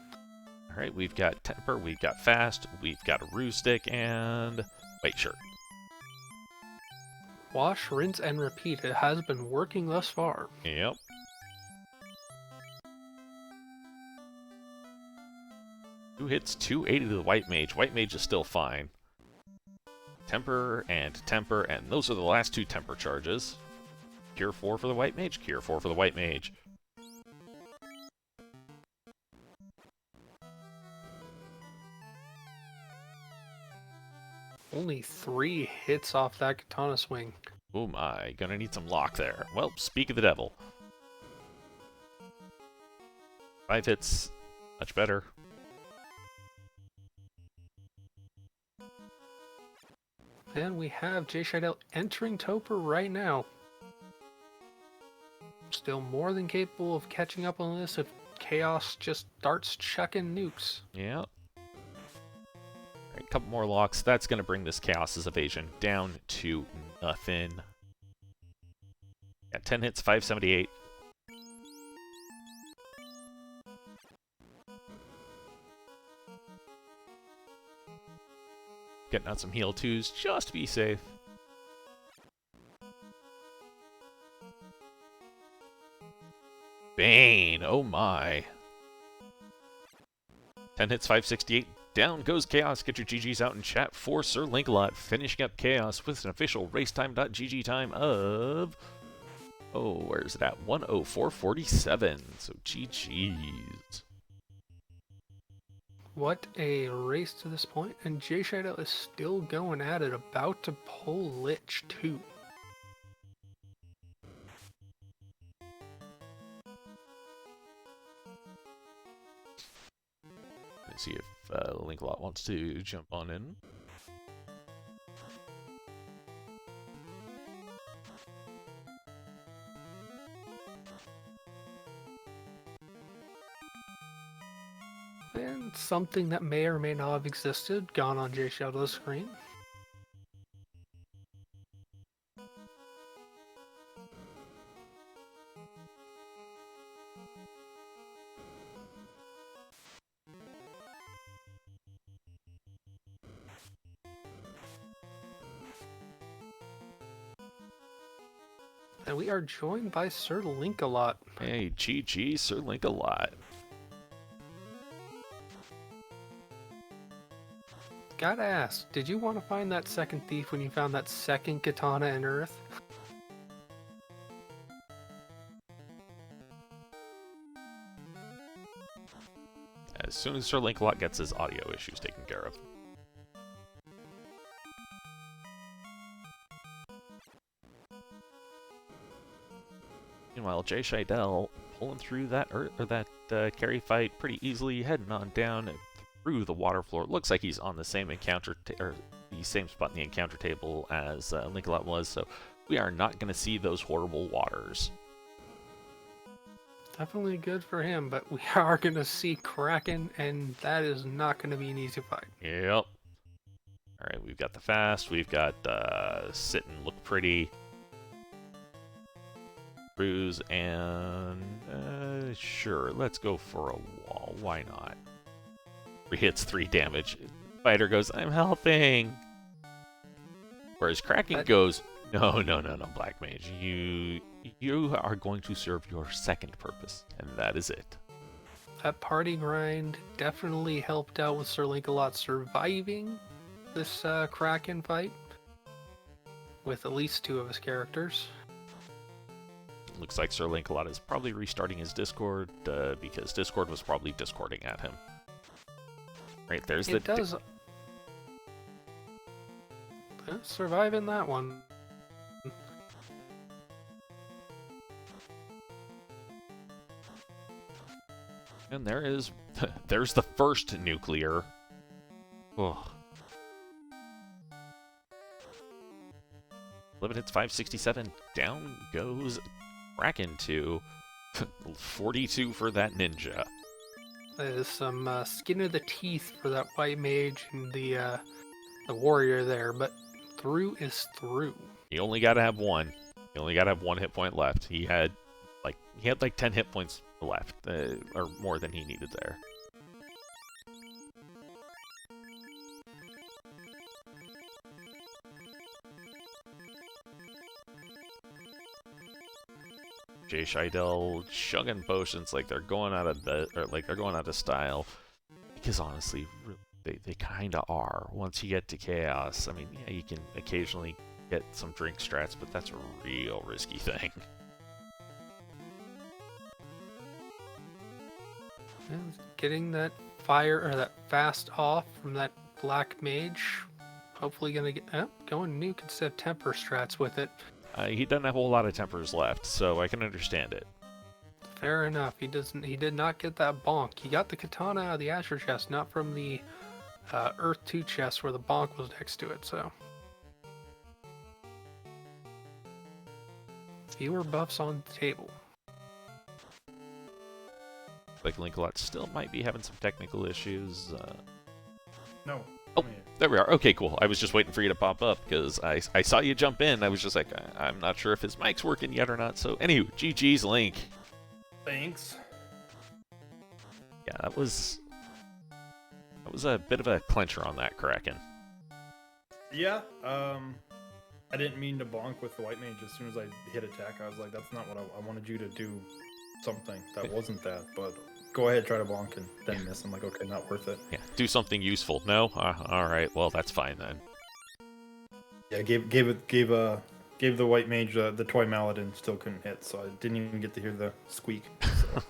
Alright, we've got Temper, we've got Fast, we've got a Roostick, and White Shirt. Wash, rinse, and repeat. It has been working thus far. Yep. Two hits, 280 to the White Mage. White Mage is still fine. Temper, and those are the last two Temper charges. Cure 4 for the White Mage, Cure 4 for the White Mage. Only 3 hits off that katana swing. Oh my, gonna need some lock there. Well, speak of the devil. 5 hits, much better. And we have JShydell entering Topher right now. Still more than capable of catching up on this if Chaos just starts chucking nukes. Yeah. Alright, couple more locks. That's going to bring this Chaos's evasion down to nothing. Yeah, 10 hits, 578. getting out some heal 2s just to be safe. Bane, oh my. 10 hits, 568. Down goes Chaos. Get your GGs out in chat for Sirlinkalot, finishing up Chaos with an official racetime.gg time of... Oh, where's it at? 104.47. So GG's. What a race to this point, and JShydell is still going at it, about to pull Lich too. Let's see if Linkalot wants to jump on in. And something that may or may not have existed, gone on JShydell's screen. And we are joined by Sirlinkalot. Hey, GG, Sirlinkalot. Gotta ask, did you want to find that second thief when you found that second katana in Earth? As soon as Sirlinkalot gets his audio issues taken care of. Meanwhile, JShydell pulling through that carry fight pretty easily, heading on down through the water floor. It looks like he's on the same the same spot in the encounter table as Linkalot was, so we are not going to see those horrible waters. Definitely good for him, but we are going to see Kraken, and that is not going to be an easy fight. Yep. Alright, we've got the fast, we've got sit and look pretty. Bruise, and sure, let's go for a wall. Why not? 3 hits, 3 damage. Fighter goes, I'm helping! Whereas Kraken goes, no, Black Mage. You are going to serve your second purpose, and that is it. That party grind definitely helped out with Sirlinkalot surviving this Kraken fight with at least 2 of his characters. Looks like Sirlinkalot is probably restarting his Discord because Discord was probably discording at him. Right, there's it does surviving that one. And there's the first nuclear. Oh. 11 hits, 567. Down goes Kraken to 42 for that ninja. There's some skin of the teeth for that white mage and the warrior there, but through is through. You only gotta have one. You only gotta have 1 hit point left. He had like 10 hit points left, or more than he needed there. JShydell chugging potions like they're going out of style, because honestly, they kind of are. Once you get to Chaos, I mean, yeah, you can occasionally get some drink strats, but that's a real risky thing. And getting that fire or that fast off from that black mage, hopefully gonna get going nuke instead of temper strats with it. He doesn't have a whole lot of tempers left, so I can understand it. Fair enough. He did not get that bonk. He got the katana out of the Asher chest, not from the Earth 2 chest where the bonk was next to it. So fewer buffs on the table. Like Linkalot still might be having some technical issues. No. Oh, there we are. Okay, cool. I was just waiting for you to pop up because I saw you jump in. I was just like, I'm not sure if his mic's working yet or not. So, anywho, GG's Link. Thanks. Yeah, that was a bit of a clincher on that Kraken. Yeah. I didn't mean to bonk with the white mage. As soon as I hit attack, I was like, "That's not what I wanted you to do. Something that wasn't that." But go ahead, try to bonk and then miss. I'm like, okay, not worth it. Yeah, do something useful. No? All right. Well, that's fine then. Yeah, gave the white mage the toy mallet and still couldn't hit, so I didn't even get to hear the squeak. So.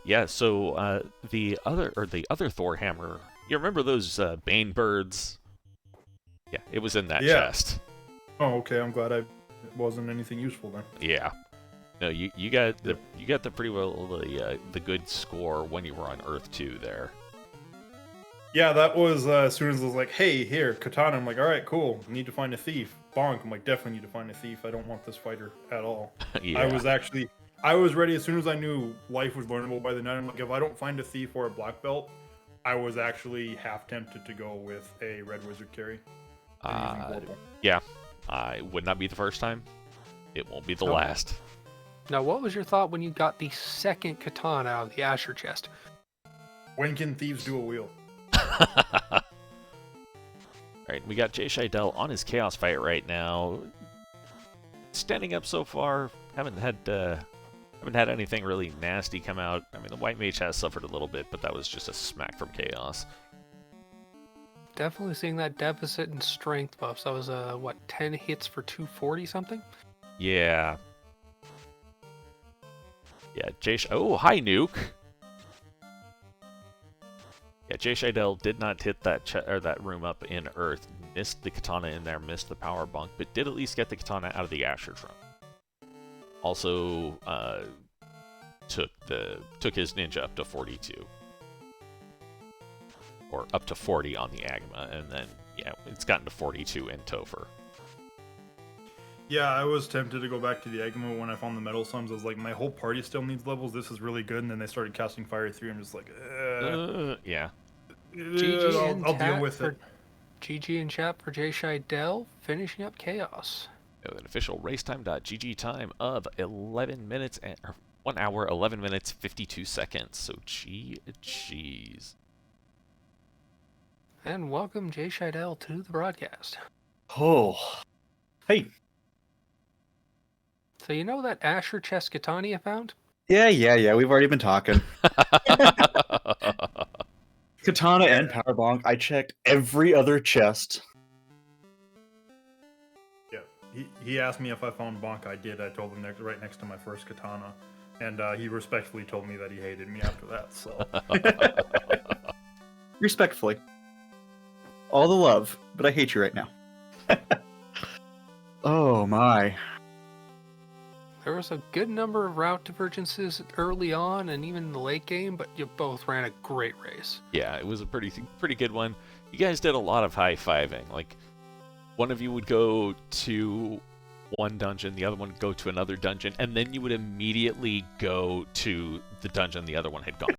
Yeah. So the other Thor hammer. You remember those Bane birds? Yeah, it was in that chest. Oh, okay. I'm glad it wasn't anything useful then. Yeah. No, you got the pretty well the good score when you were on Earth 2 there. Yeah, that was as soon as I was like, "Hey, here, katana." I'm like, "All right, cool. Need to find a thief." Bonk. I'm like, "Definitely need to find a thief. I don't want this fighter at all." Yeah. I was ready as soon as I knew life was learnable by the night. I'm like, if I don't find a thief or a black belt, I was actually half tempted to go with a red wizard carry. Yeah. It would not be the first time. It won't be the last. Now, what was your thought when you got the second katana out of the Asher chest? When can thieves do a wheel? Alright, we got JShydell on his Chaos fight right now. Standing up so far, haven't had anything really nasty come out. I mean, the White Mage has suffered a little bit, but that was just a smack from Chaos. Definitely seeing that deficit in strength buffs. That was, 10 hits for 240 something? Yeah. Yeah, oh, hi, Nuke! Yeah, JShydell did not hit that room up in Earth, missed the katana in there, missed the power bunk, but did at least get the katana out of the Asher drum. Also, took his ninja up to 42. Or up to 40 on the Agma, and then, yeah, it's gotten to 42 in Topher. Yeah, I was tempted to go back to the Agama when I found the Metal Sums. I was like, my whole party still needs levels. This is really good. And then they started casting Fire 3. I'm just like, yeah. I'll deal with it. GG in chat for JShydell, finishing up Chaos. An official racetime.gg time of 11 minutes and 1 hour, 11 minutes, 52 seconds. So, jeez. And welcome JShydell to the broadcast. Oh. Hey. So you know that Asher chest katana you found? Yeah. We've already been talking. Katana and power bonk. I checked every other chest. Yeah, he asked me if I found bonk. I did. I told him right next to my first katana, and he respectfully told me that he hated me after that. So respectfully, all the love, but I hate you right now. Oh my. There was a good number of route divergences early on and even in the late game, but you both ran a great race. Yeah, it was a pretty good one. You guys did a lot of high-fiving. Like, one of you would go to one dungeon, the other one would go to another dungeon, and then you would immediately go to the dungeon the other one had gone